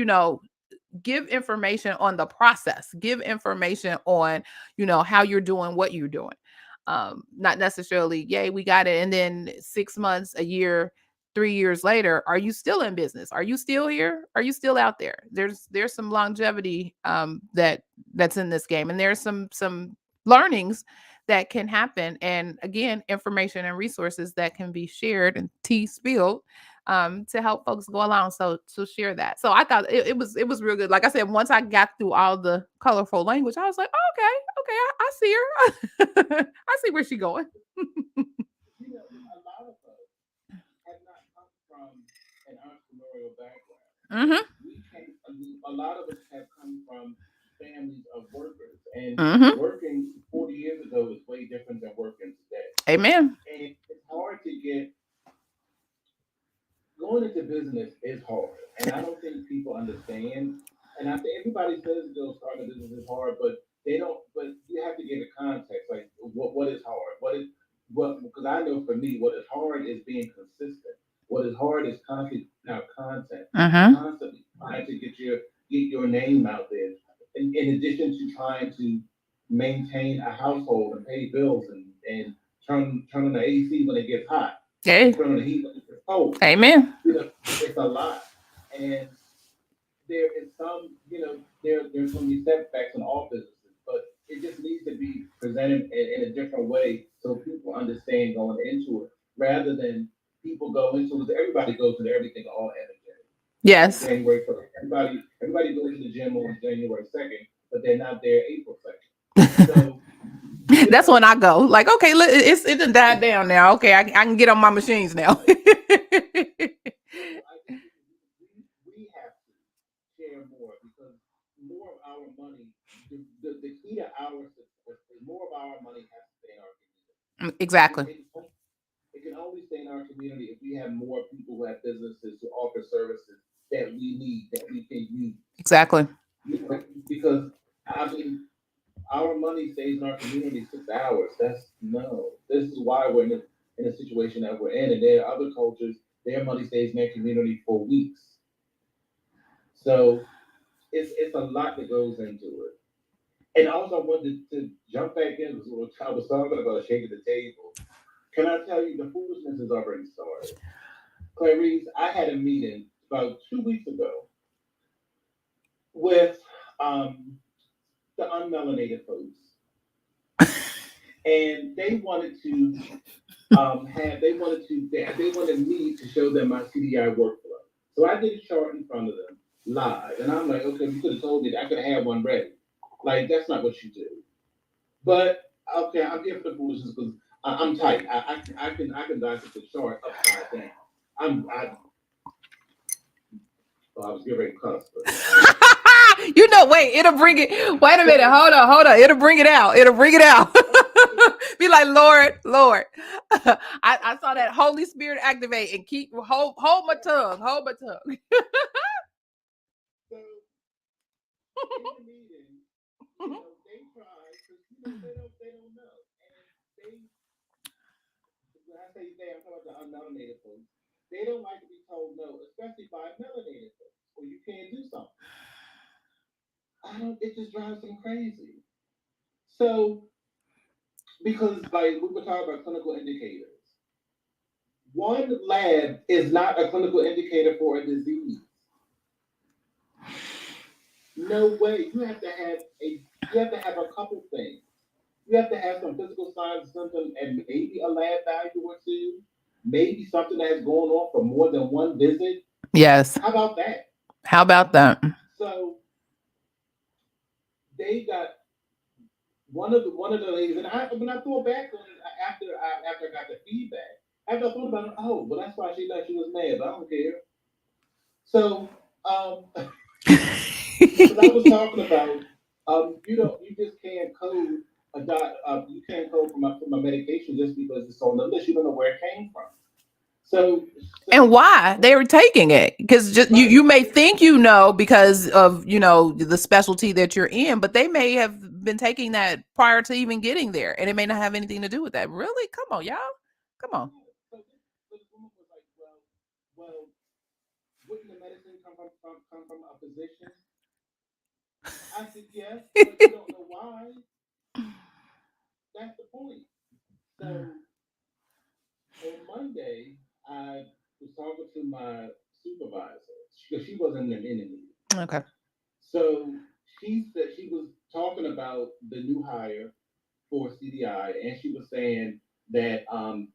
give information on the process, give information on, how you're doing what you're doing. Not necessarily, yay, we got it, and then 6 months, a year, 3 years later, are you still in business? Are you still here? Are you still out there? There's some longevity that's in this game, and there's some learnings that can happen, and again, information and resources that can be shared and tea spilled, to help folks go along. So share that. So I thought it was real good. Like I said, once I got through all the colorful language, I was like, oh, okay, I see her. I see where she's going. A lot of us have not come from an entrepreneurial background. Hmm. We came. A lot of us have come And Mm-hmm. working 40 years ago is way different than working today. Amen. And it's hard to get going into business is hard, and I don't think people understand. And I think everybody says starting a business is hard, but they don't. But you have to give it context. Like, what is hard? What? Because I know for me, what is hard is being consistent. What is hard is constantly now content, Mm-hmm. constantly trying to get your name out there. In addition to trying to maintain a household and pay bills and turn on the AC when it gets hot and Hey. turn on the heat when it gets cold. Amen. It's a lot. And there is some, there's going to be setbacks in all businesses, but it just needs to be presented in a different way so people understand going into it rather than people go into it. Everybody goes into everything all energetic. Like Yes. January 1st. Everybody goes to the gym on January 2nd, but they're not there April 2nd. So, That's when I go. Like, okay, look, it done died down now. Okay, I can get on my machines now. so I just think we have to share more because more of our money, the key to our success is more of our money has to stay in our community. Exactly. It can only stay in our community if we have more people who have businesses to offer services that we need, that we can use. Exactly. Because I mean, our money stays in our community 6 hours. That's no. This is why we're in a situation that we're in. And there are other cultures, their money stays in their community for weeks. So it's a lot that goes into it. And also, I wanted to jump back in. I was talking about shaking the table. Can I tell you, the foolishness has already started. Clarice, I had a meeting about 2 weeks ago with the unmelanated folks, and they wanted to they wanted me to show them my CDI workflow. So I did a chart in front of them live, and I'm like, okay, you could have told me that I could have had one ready. Like that's not what you do. But okay, I'm here for the foolishness because I'm tight. I can dissect the chart upside down. I well, I was getting ready to cuss, but Wait, it'll bring it. Wait a minute. Hold on. It'll bring it out. It'll bring it out. okay. Be like, Lord. I saw that Holy Spirit activate and hold my tongue. Hold my tongue. So in the meeting, they try because they don't know, and they when I say they, I'm talking about the unmelanated folks. They don't like to be told no, especially by melanated folks, or you can't do something. I don't. It just drives them crazy. So because like we were talking about clinical indicators, one lab is not a clinical indicator for a disease. No way. You have to have a couple things. You have to have some physical signs, symptoms, and maybe a lab value or two. Maybe something that has gone on for more than one visit. Yes. How about that? How about that? So they got one of the ladies, and when I thought back on it after I got the feedback, after I thought about it, oh, well, that's why she thought she was mad, but I don't care. So, because I was talking about, you just can't code you can't code from a medication just because it's on the list. You don't know where it came from. So, And why they were taking it? Because just you right, may think because of the specialty that you're in, but they may have been taking that prior to even getting there, and it may not have anything to do with that. Really? Come on, y'all. Come on. yeah. So this woman was like, well, wouldn't the medicine come from a physician? I said yes, but you don't know why. That's the point. So on Monday, I was talking to my supervisor because she wasn't in the meeting. Okay. So she said she was talking about the new hire for CDI, and she was saying that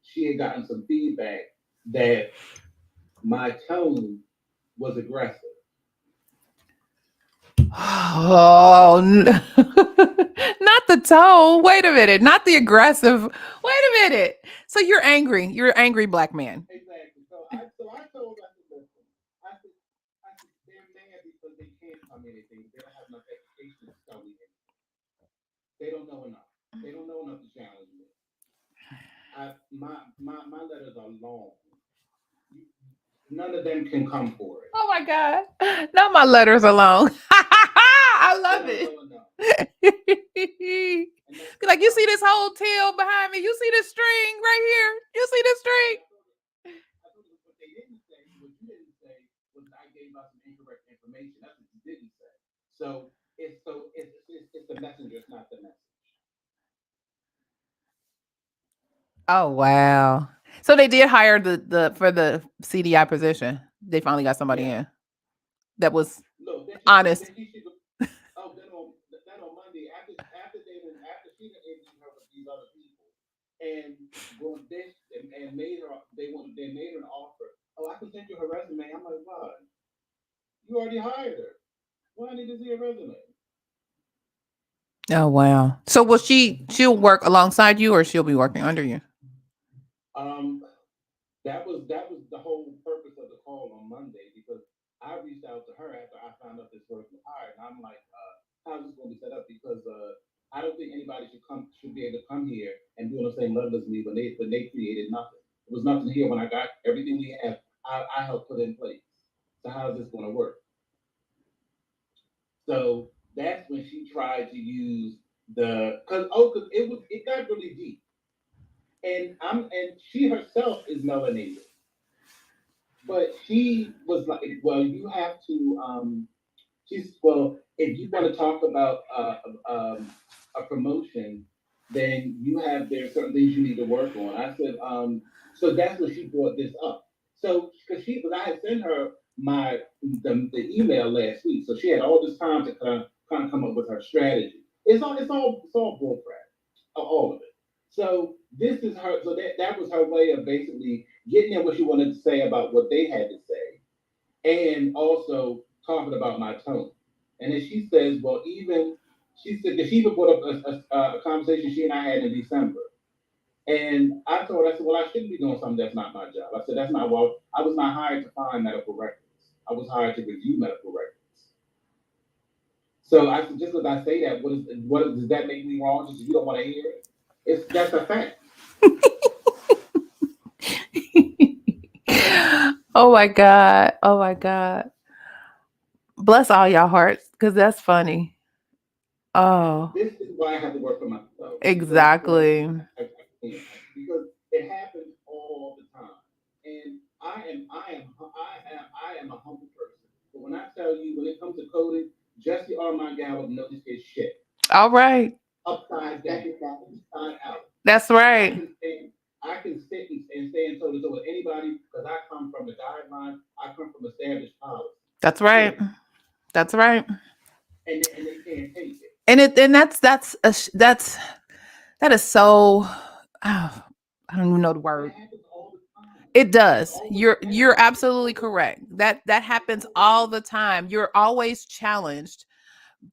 she had gotten some feedback that my tone was aggressive. Oh, not the tone. Wait a minute. Not the aggressive. Wait a minute. So you're angry. You're an angry black man. Exactly. So I told her, I said, listen, I said they're mad because they can't tell me anything. They don't have enough education to tell me anything. They don't know enough. They don't know enough to challenge me. My letters are long. You- None of them can come for it. Oh my God. Not my letters alone. I They love don't it. know enough, and that's Be the like, you see problem. this whole tail behind me? You see this string right here? You see this And string? I told you what they didn't say, what you didn't say was that I gave out some incorrect information. That's what you didn't say. So it's the messenger, it's not the message. Oh wow. So they did hire the for the CDI position. They finally got somebody Yeah. in that was No, honest. then she should. Oh, then on Monday after she done interviewed her with these other people and going this and made her they made her an offer. Oh, I can send you her resume. I'm like, why? You already hired her. Why I need to see her resume? Oh wow. So will she'll work alongside you or she'll be working under you? Um, that was the whole purpose of the call on Monday because I reached out to her after I found out this person was hired, and I'm like, how's this going to be set up? Because I don't think anybody should be able to come here and be on the same level as me when they created nothing. There was nothing here when I got everything we have. I helped put in place. So how's this going to work? So that's when she tried to use because it got really deep, and she herself is melanated. But she was like, well, you have to. If you want to talk about a promotion, then there's certain things you need to work on. I said, so that's what she brought this up. So because I had sent her the email last week, so she had all this time to kind of come up with her strategy. It's all bullcrap, all of it. So this is her. So that was her way of basically getting at what she wanted to say about what they had to say and also talking about my tone. And then she says, well, she said that she even brought up a conversation she and I had in December. And I said, well, I shouldn't be doing something that's not my job. I said, that's not what I was not hired to find medical records. I was hired to review medical records. So I said, just because I say that, does that make me wrong? Just you don't want to hear it? That's a fact. Oh my God. Oh my God. Bless all y'all hearts because that's funny. Oh, This is why I have to work for myself because exactly. I can't because it happens all the time, and I am a humble person. But when I tell you, when it comes to coding, Jesse Armand knows his shit All right. upside down, inside out. That's I right. can stand. I can sit and stand toe to toe with anybody because I come from the guidelines. I come from established policy. That's right. Period. That's right. And they can't take it. And that is so oh, I don't even know the That word. happens all the time. It It does. always You're happens. It absolutely always correct. That happens all always. the time. You're always challenged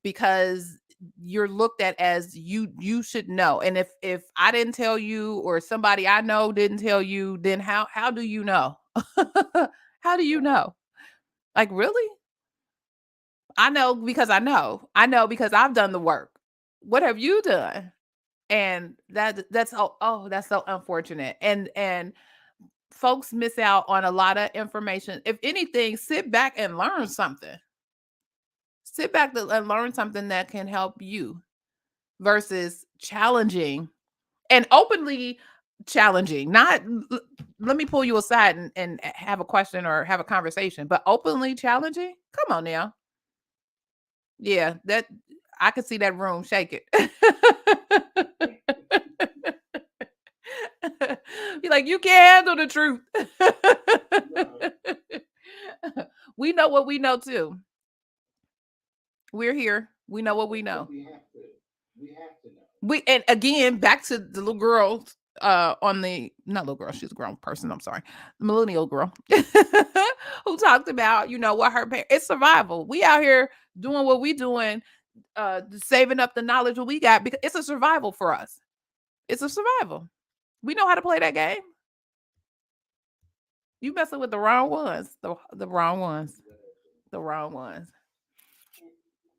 because you're looked at as you should know. And if I didn't tell you or somebody I know didn't tell you, then how do you know? How do you Right. know? Like really? I know because I know. I know because I've done the work. What have you done? And that's that's so unfortunate. And folks miss out on a lot of information. If anything, sit back and learn something. Sit back and learn something that can help you versus challenging and openly challenging. Not let me pull you aside and have a question or have a conversation, but openly challenging. Come on now. Yeah, that I could see that room shake it. Be like, you can't handle the truth. No, We know what we know too. We're here. We know what we but know. we have to. We have to know. We and again back to the little girl on the not little girl, she's a grown person, I'm sorry. The millennial girl who talked about, what her parents it's survival. We out here doing what we doing, saving up the knowledge what we got because it's a survival for us. It's a survival. We know how to play that game. You messing with the wrong ones. The wrong ones. The wrong ones.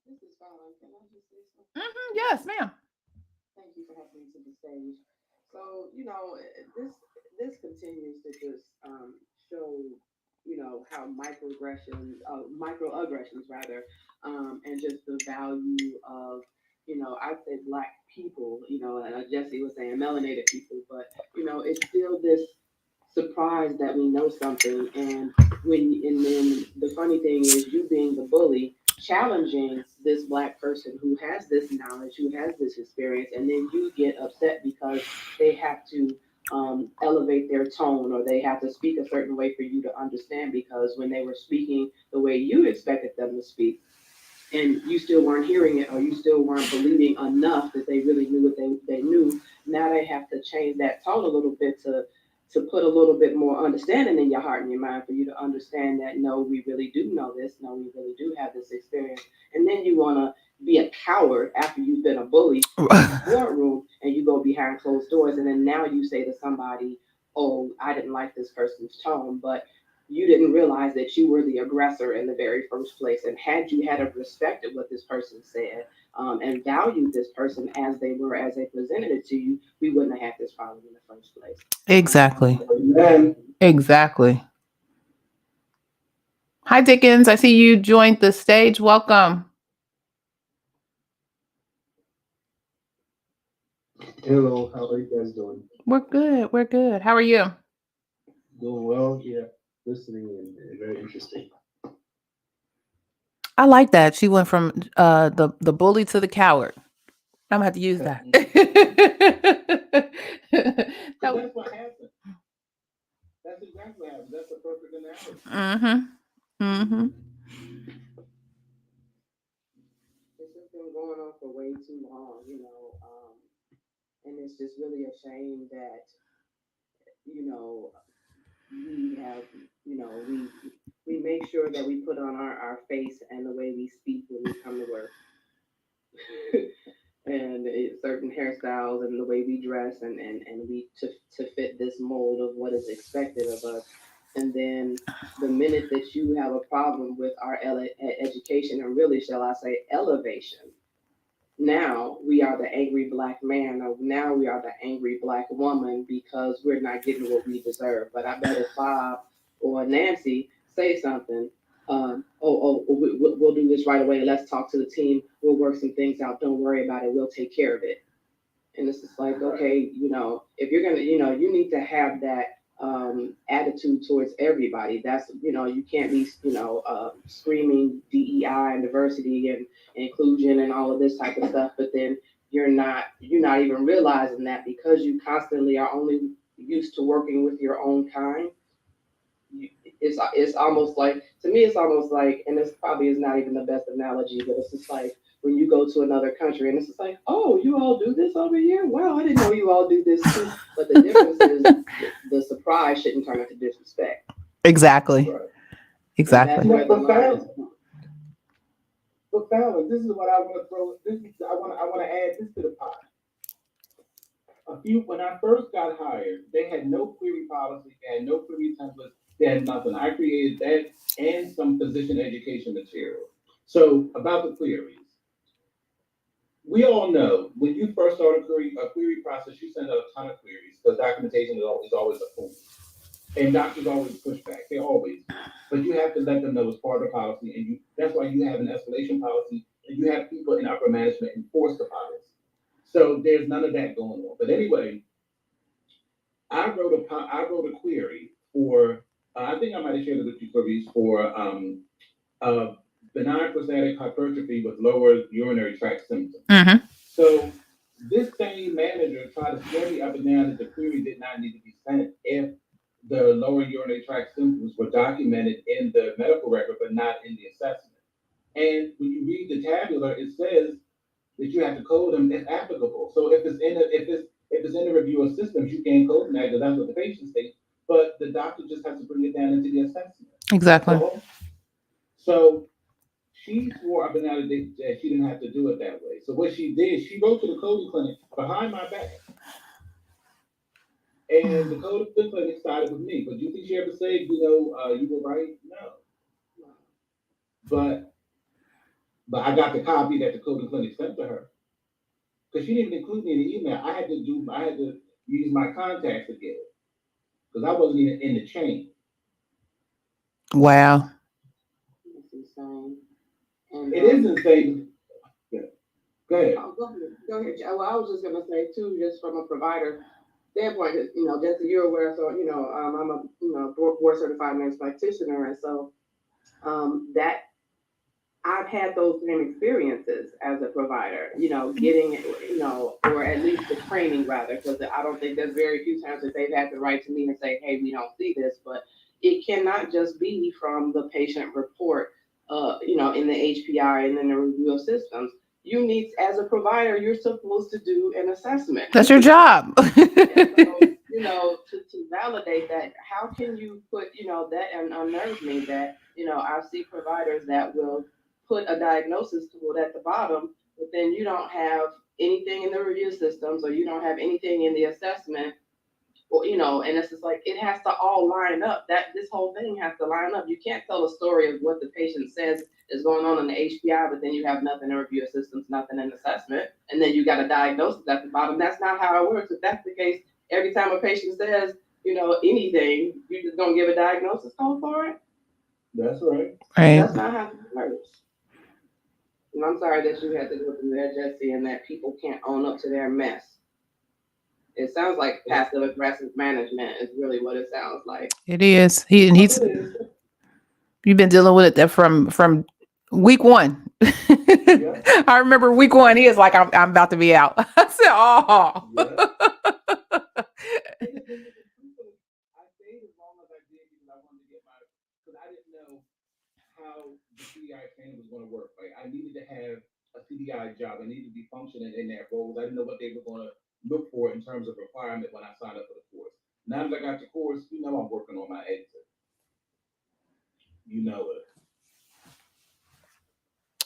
And this is fine. Can I just say something? Yes, ma'am. thank you for having me to the stage. So, this continues to just show, how microaggressions rather, and just the value of, I'd say black people, and Jesse was saying melanated people, but it's still this surprise that we know something, and then the funny thing is you being the bully challenging this black person who has this knowledge, who has this experience, and then you get upset because they have to elevate their tone or they have to speak a certain way for you to understand because when they were speaking the way you expected them to speak and you still weren't hearing it or you still weren't believing enough that they really knew what they knew, now they have to change that tone a little bit to put a little bit more understanding in your heart and your mind for you to understand that no, we really do know this, no, we really do have this experience. And then you want to be a coward after you've been a bully in the boardroom and you go behind closed doors and then now you say to somebody, oh, I didn't like this person's tone, but you didn't realize that you were the aggressor in the very first place. And had you had a respect of what this person said and valued this person as they were, as they presented it to you, we wouldn't have had this problem in the first place. Exactly. Amen. Exactly. Hi, Dickens. I see you joined the stage. Welcome. Hello, how are you guys doing? We're good. We're good. How are you? Doing well, yeah. Listening and very interesting. I like that. She went from the bully to the coward. I'm gonna have to use that. So that's what happened. That's exactly what happened. That's a perfect analogy. Mm-hmm. Mm-hmm. It's just been going on for way too long, and it's just really a shame that you know we have we make sure that we put on our face and the way we speak when we come to work and certain hairstyles and the way we dress and we to fit this mold of what is expected of us. And then the minute that you have a problem with our education and really shall I say elevation, now we are the angry black man or now we are the angry black woman because we're not getting what we deserve. But I bet if Bob or Nancy say something, we'll do this right away. Let's talk to the team. We'll work some things out. Don't worry about it. We'll take care of it. And it's just like, okay, if you're gonna, you need to have that attitude towards everybody. That's, you can't be, screaming DEI and diversity and inclusion and all of this type of stuff, but then you're not even realizing that because you constantly are only used to working with your own kind. It's almost like, to me it's almost like, and this probably is not even the best analogy, but it's just like when you go to another country and it's just like, oh, you all do this over here, wow, I didn't know you all do this too. But the difference is the surprise shouldn't turn into disrespect. Exactly. Right. Exactly. Where the line is. But Fallon, this is what I want to throw. I want to add this to the pot. When I first got hired, they had no query policy, they had no query templates, they had nothing. I created that and some physician education material. So about the queries, we all know when you first start a query process, you send out a ton of queries because documentation is always a fool. And doctors always push back. They always do. But you have to let them know it's part of the policy, and that's why you have an escalation policy, and you have people in upper management enforce the policy. So there's none of that going on. But anyway, I wrote a query for I think I might have shared it with you, queries for uh, benign prostatic hypertrophy with lower urinary tract symptoms. Mm-hmm. So this same manager tried to swear me up and down that the query did not need to be sent if the lower urinary tract symptoms were documented in the medical record but not in the assessment. And when you read the tabular, it says that you have to code them as applicable. So if it's in the review of systems, you can't code them that because that's what the patient states. But the doctor just has to bring it down into the assessment. Exactly. So she swore up and down that she didn't have to do it that way. So what she did, she wrote to the coding clinic behind my back, and the coding clinic sided with me. But do you think she ever said, you were right? No. But I got the copy that the coding clinic sent to her. because she didn't include me in the email. I had to use my contacts to get it because I wasn't even in the chain. Wow. It's insane. And It is insane. Yeah. Go ahead. oh, go ahead. Well, I was just gonna say too, just from a provider standpoint, just so you're aware. So, I'm a board certified nurse practitioner, and so that I've had those same experiences as a provider, getting, or at least the training rather, because I don't think there's very few times that they've had to write to me and say, hey, we don't see this, but it cannot just be from the patient report, in the HPI and in the review of systems. You need, as a provider, you're supposed to do an assessment. That's your job. So, to validate that, how can you put, that and unnerves me that, I see providers that will put a diagnosis code at the bottom, but then you don't have anything in the review systems or you don't have anything in the assessment, or, and it's just like, it has to all line up. That this whole thing has to line up. You can't tell a story of what the patient says is going on in the HPI, but then you have nothing in review systems, nothing in assessment, and then you got a diagnosis at the bottom. That's not how it works. If that's the case, every time a patient says, anything, you just don't give a diagnosis code for it. That's right. Right. That's not how it works. And I'm sorry that you had to go through that, Jesse, and that people can't own up to their mess. It sounds like passive aggressive management is really what it sounds like. It is. He's It is. you've been dealing with it from week one. Yeah. I remember week one. He is like, I'm about to be out. I said, oh. Yeah. I stayed as long as I did because I wanted to get because I didn't know how the CDI training was going to work. Like I needed to have a CDI job. I needed to be functioning in that role. I didn't know what they were going to look for in terms of requirement when I signed up for the course. Now that I got the course, I'm working on my exit. You know it.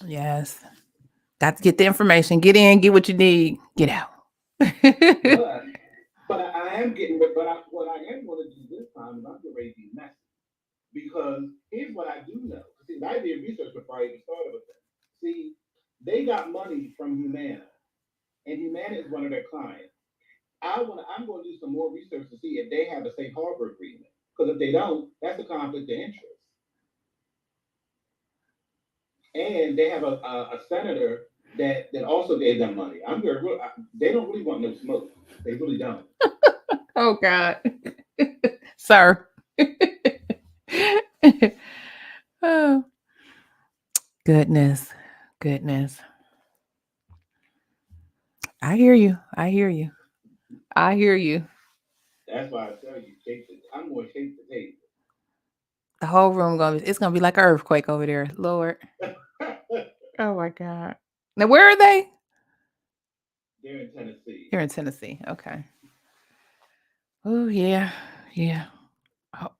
Yes. Got to get the information. Get in, get what you need, get out. But I am getting, but what I am going to do this time is I'm getting ready to be messy. Because here's what I do know. See, I did research before I even started with them. See, they got money from Humana, and Humana is one of their clients. I'm going to do some more research to see if they have a safe harbor agreement. Because if they don't, that's a conflict of interest. And they have a senator that also gave them money. They don't really want no smoke. They really don't. Oh God, sir. Oh goodness, goodness. I hear you. I hear you. I hear you. That's why I tell you, I'm going to shake the table. The whole room it's gonna be like an earthquake over there, Lord. Oh my God. Now where are they? They're in Tennessee. You're in Tennessee. Okay. Oh yeah, yeah.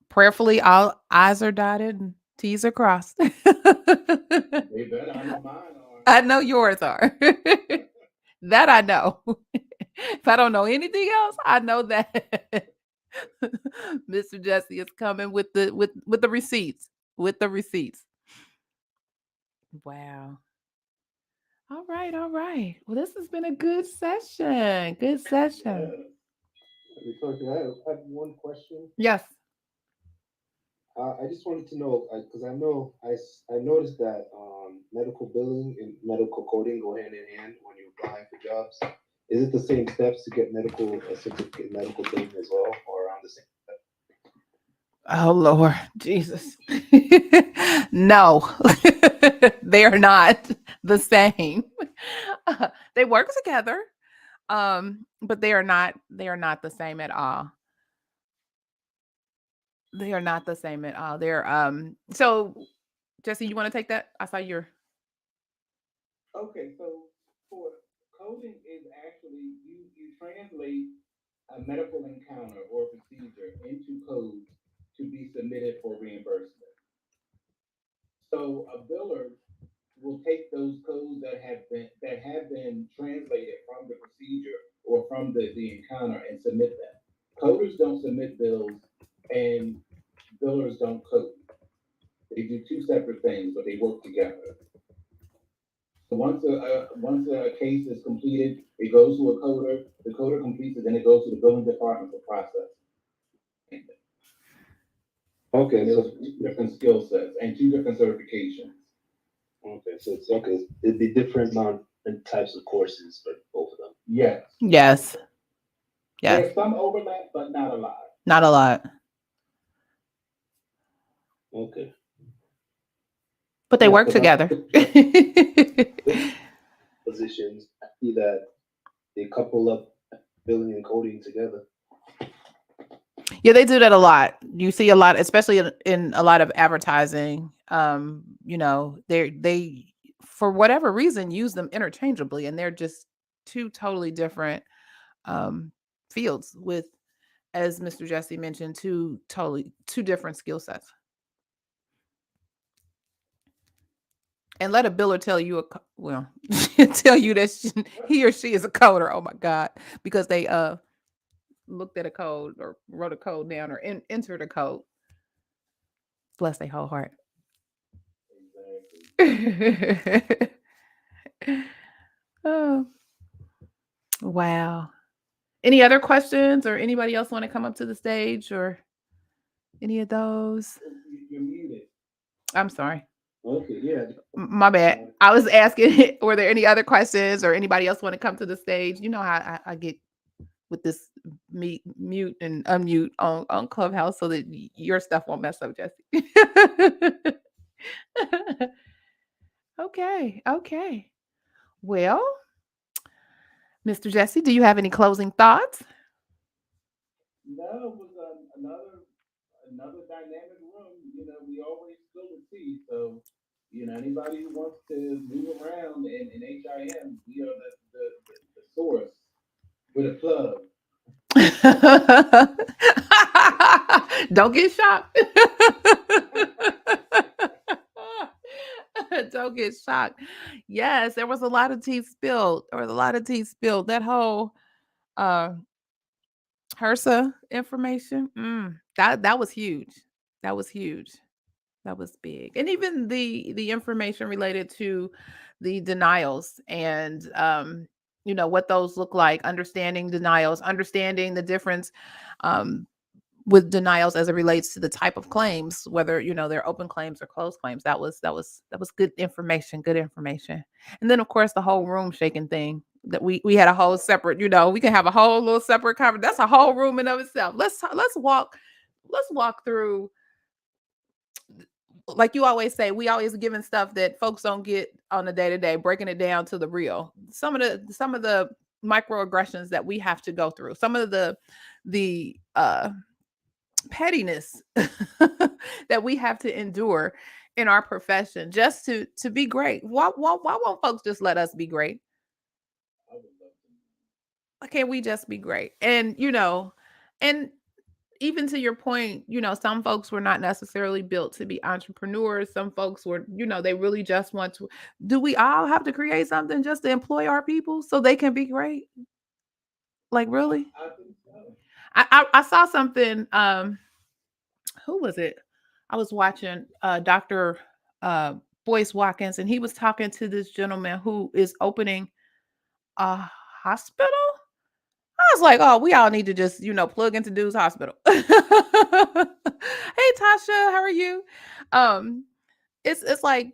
Prayerfully, all I's are dotted and T's are crossed. They better. I know mine are. I know yours are. That I know. If I don't know anything else, I know that Mr. Jesse is coming with the receipts. With the receipts. Wow. All right, all right. Well, this has been a good session. Good session. I have one question. Yes. I just wanted to know because I know I noticed that medical billing and medical coding go hand in hand when you're applying for jobs. Is it the same steps to get medical certificate, medical billing as well, or around the same step? Oh Lord, Jesus. No, they are not the same. They work together, but they are not the same at all. They are not the same at all. So Jesse, you want to take that? I saw your Okay, so for coding is actually you translate a medical encounter or procedure into code to be submitted for reimbursement. So a biller will take those codes that have been translated from the procedure or from the encounter and submit them. Coders don't submit bills and billers don't code. They do two separate things, but they work together. Once a case is completed, it goes to a coder. The coder completes it, then it goes to the billing department for process. Okay, And so there's two different skill sets and two different certifications. okay, so it's okay. It'd be different types of courses for both of them. Yes, Yes. Yes. there's some overlap, but not a lot. Not a lot. Okay. But they Yeah, work because together. positions, I see that they couple up billing and coding together. Yeah, they do that a lot. You see a lot, especially in a lot of advertising. They for whatever reason use them interchangeably, and they're just two totally different um, fields with, as Mr. Jesse mentioned, two different skill sets. And let a biller tell you tell you that he or she is a coder. Oh my God, because they looked at a code or wrote a code down or entered a code. Bless their whole heart. Oh, wow. Any other questions or anybody else want to come up to the stage or any of those? You're muted. I'm sorry. Okay, yeah. My bad. I was asking, were there any other questions or anybody else want to come to the stage? You know how I get with this mute and unmute on Clubhouse so that your stuff won't mess up, Jesse. Okay. Okay. Well, Mr. Jesse, do you have any closing thoughts? No, it was another dynamic room. We always spill the tea. So, anybody who wants to move around in HIM, we are the source with a plug. Don't get shocked. Don't get shocked. Yes, there was a lot of tea spilled. There was a lot of tea spilled. That whole uh HRSA information, that was huge. That was huge. That was big. And even the information related to the denials and what those look like, understanding denials, understanding the difference um with denials as it relates to the type of claims, whether they're open claims or closed claims. That was good information, good information. And then of course the whole room shaking thing that we had a whole separate, we can have a whole little separate conversation. That's a whole room in of itself. Let's walk through, like you always say, we always giving stuff that folks don't get on the day to day, breaking it down to the real. Some of the microaggressions that we have to go through, some of the pettiness that we have to endure in our profession just to be great. Why won't folks just let us be great? Why can't we just be great? And even to your point, some folks were not necessarily built to be entrepreneurs. Some folks were, they really just want to. Do we all have to create something just to employ our people so they can be great? Like, really? I think so. I saw something. Who was it? I was watching Dr. Uh, Boyce Watkins, and he was talking to this gentleman who is opening a hospital. I was like, oh, we all need to just, plug into dude's hospital. Hey Tasha, how are you? Um, it's like,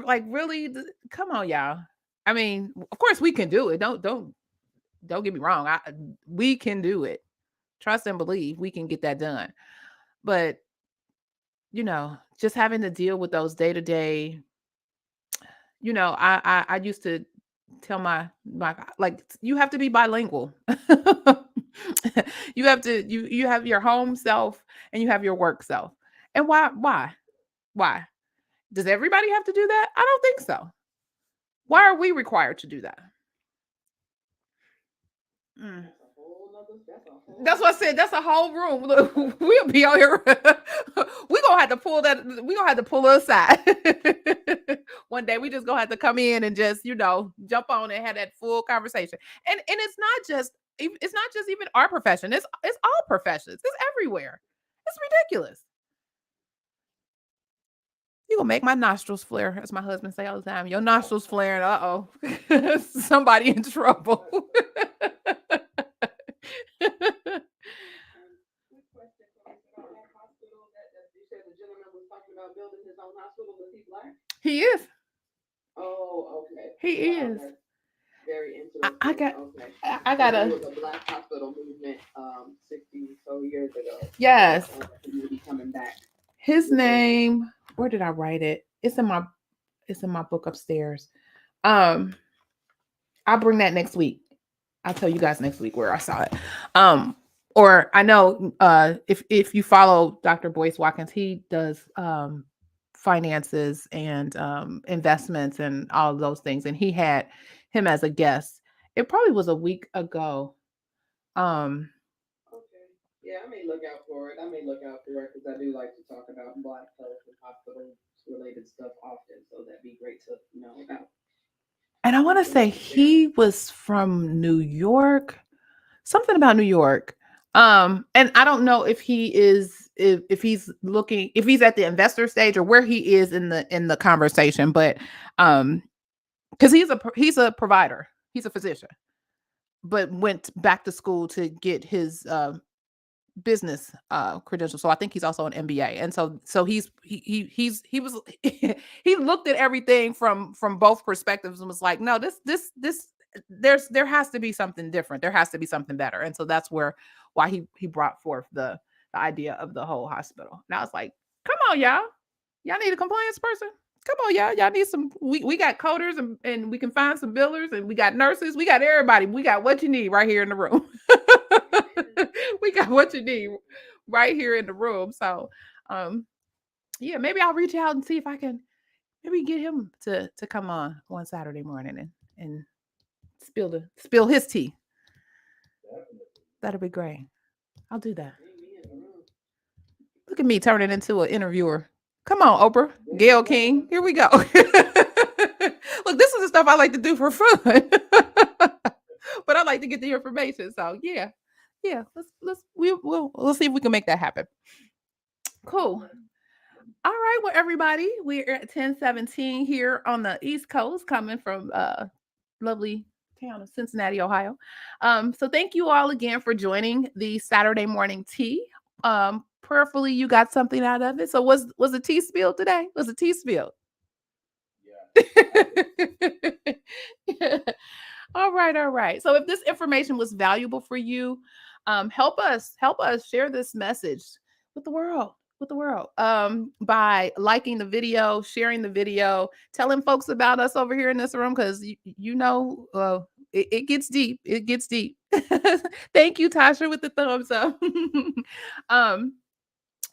like really, come on, y'all. I mean, of course we can do it. Don't get me wrong. We can do it. Trust and believe we can get that done. But, just having to deal with those day to day, I used to tell my like, you have to be bilingual. You have your home self and you have your work self. And why does everybody have to do that? I don't think so. Why are we required to do that? Mm. That's what I said. That's a whole room. Look, we'll be on here. We're gonna have to pull that. We're gonna have to pull us aside. One day we just gonna have to come in and just, jump on and have that full conversation. And it's not just even our profession. It's all professions. It's everywhere. It's ridiculous. You gonna make my nostrils flare, as my husband say all the time. Your nostrils flaring. Uh-oh. Somebody in trouble. Quick question for me about that hospital that you said the gentleman was talking about building his own hospital. Was he black? He is. Oh, okay. He Wow, is. that's very I interesting. got Okay. I Because there gotta was a black hospital movement 60 so years ago. yes. And the community coming back His with those. name, where did I write it? It's in my book upstairs. Um, I'll bring that next week. I'll tell you guys next week where I saw it. Um, or I know if you follow Dr. Boyce Watkins, he does finances and investments and all of those things. And he had him as a guest. It probably was a week ago. Um, Okay. Yeah, I may look out for it. I may look out for it because I do like to talk about black health and hospital related stuff often. So that'd be great to know about and I want to say information there. he was from New York, something about New York. And I don't know if he is if he's looking if he's at the investor stage or where he is in the conversation, but um because he's a provider, he's a physician, but went back to school to get his business credential. So I think he's also an MBA. And so he was he looked at everything from both perspectives and was like, no, this there has to be something different. There has to be something better. And so that's why he brought forth the idea of the whole hospital. And I was like, come on, y'all. Y'all need a compliance person. Come on, y'all. Y'all need some. We got coders and we can find some billers and we got nurses. We got everybody. We got what you need right here in the room. We got what you need right here in the room. So, um, yeah, maybe I'll reach out and see if I can maybe get him to come on one Saturday morning and spill his tea. That'll be great. I'll do that. Look at me turning into an interviewer. Come on, Oprah, Gail King. Here we go. Look, this is the stuff I like to do for fun, but I like to get the information. So yeah. We'll see if we can make that happen. Cool. All right, well, everybody, we're at 10:17 here on the East Coast, coming from lovely town of Cincinnati, Ohio. So thank you all again for joining the Saturday morning tea. Prayerfully, you got something out of it. So was the tea spilled today? Was the tea spilled? Yeah. All right, all right. So if this information was valuable for you, help us share this message with the world, by liking the video, sharing the video, telling folks about us over here in this room because you know it gets deep. It gets deep. Thank you, Tasha, with the thumbs up. um,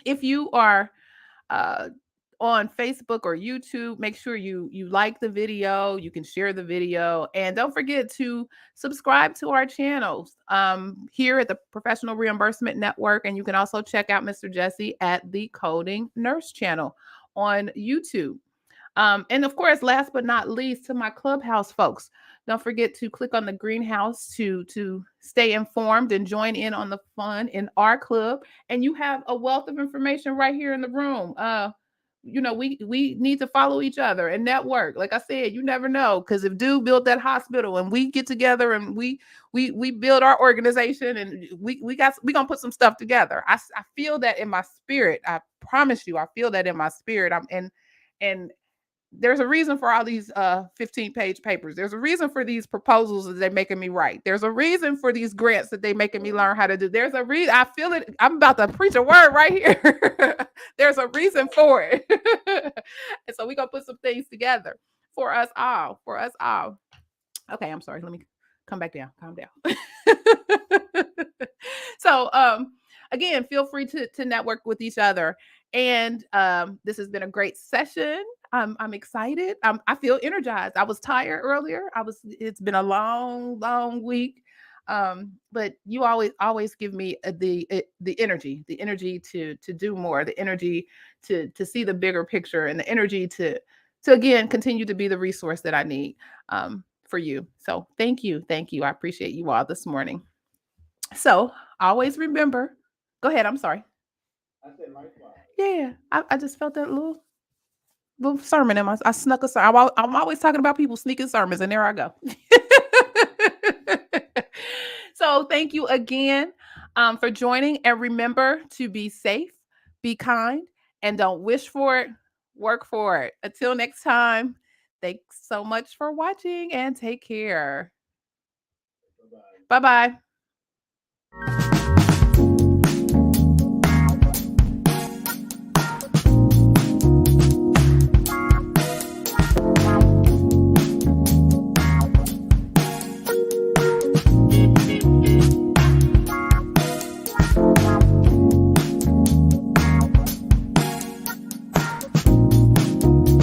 if you are uh, on Facebook or YouTube, make sure you like the video, you can share the video, and don't forget to subscribe to our channels here at the Professional Reimbursement Network. And you can also check out Mr. Jesse at the Coding Nurse channel on YouTube. And of course, last but not least, to my Clubhouse folks, don't forget to click on the greenhouse to stay informed and join in on the fun in our club. And you have a wealth of information right here in the room. We need to follow each other and network. Like I said, you never know, because if dude built that hospital and we get together and we build our organization and we gonna put some stuff together. I feel that in my spirit. I promise you, I feel that in my spirit. And there's a reason for all these 15-page papers. There's a reason for these proposals that they're making me write. There's a reason for these grants that they're making me learn how to do. There's a reason. I feel it. I'm about to preach a word right here. There's a reason for it. And so we're gonna put some things together for us all. For us all. Okay, I'm sorry. Let me come back down. Calm down. So again, feel free to network with each other. And this has been a great session. I'm excited. I feel energized. I was tired earlier. It's been a long week. But you always give me the energy to do more, the energy to see the bigger picture, and the energy to again continue to be the resource that I need for you. So thank you. I appreciate you all this morning. So always remember, go ahead. I'm sorry. I said likewise. Yeah, I just felt that little little sermon in my. I snuck a sermon. I'm always talking about people sneaking sermons, and there I go. So thank you again for joining, and remember to be safe, be kind, and don't wish for it. Work for it. Until next time. Thanks so much for watching and take care. Bye-bye. Bye bye.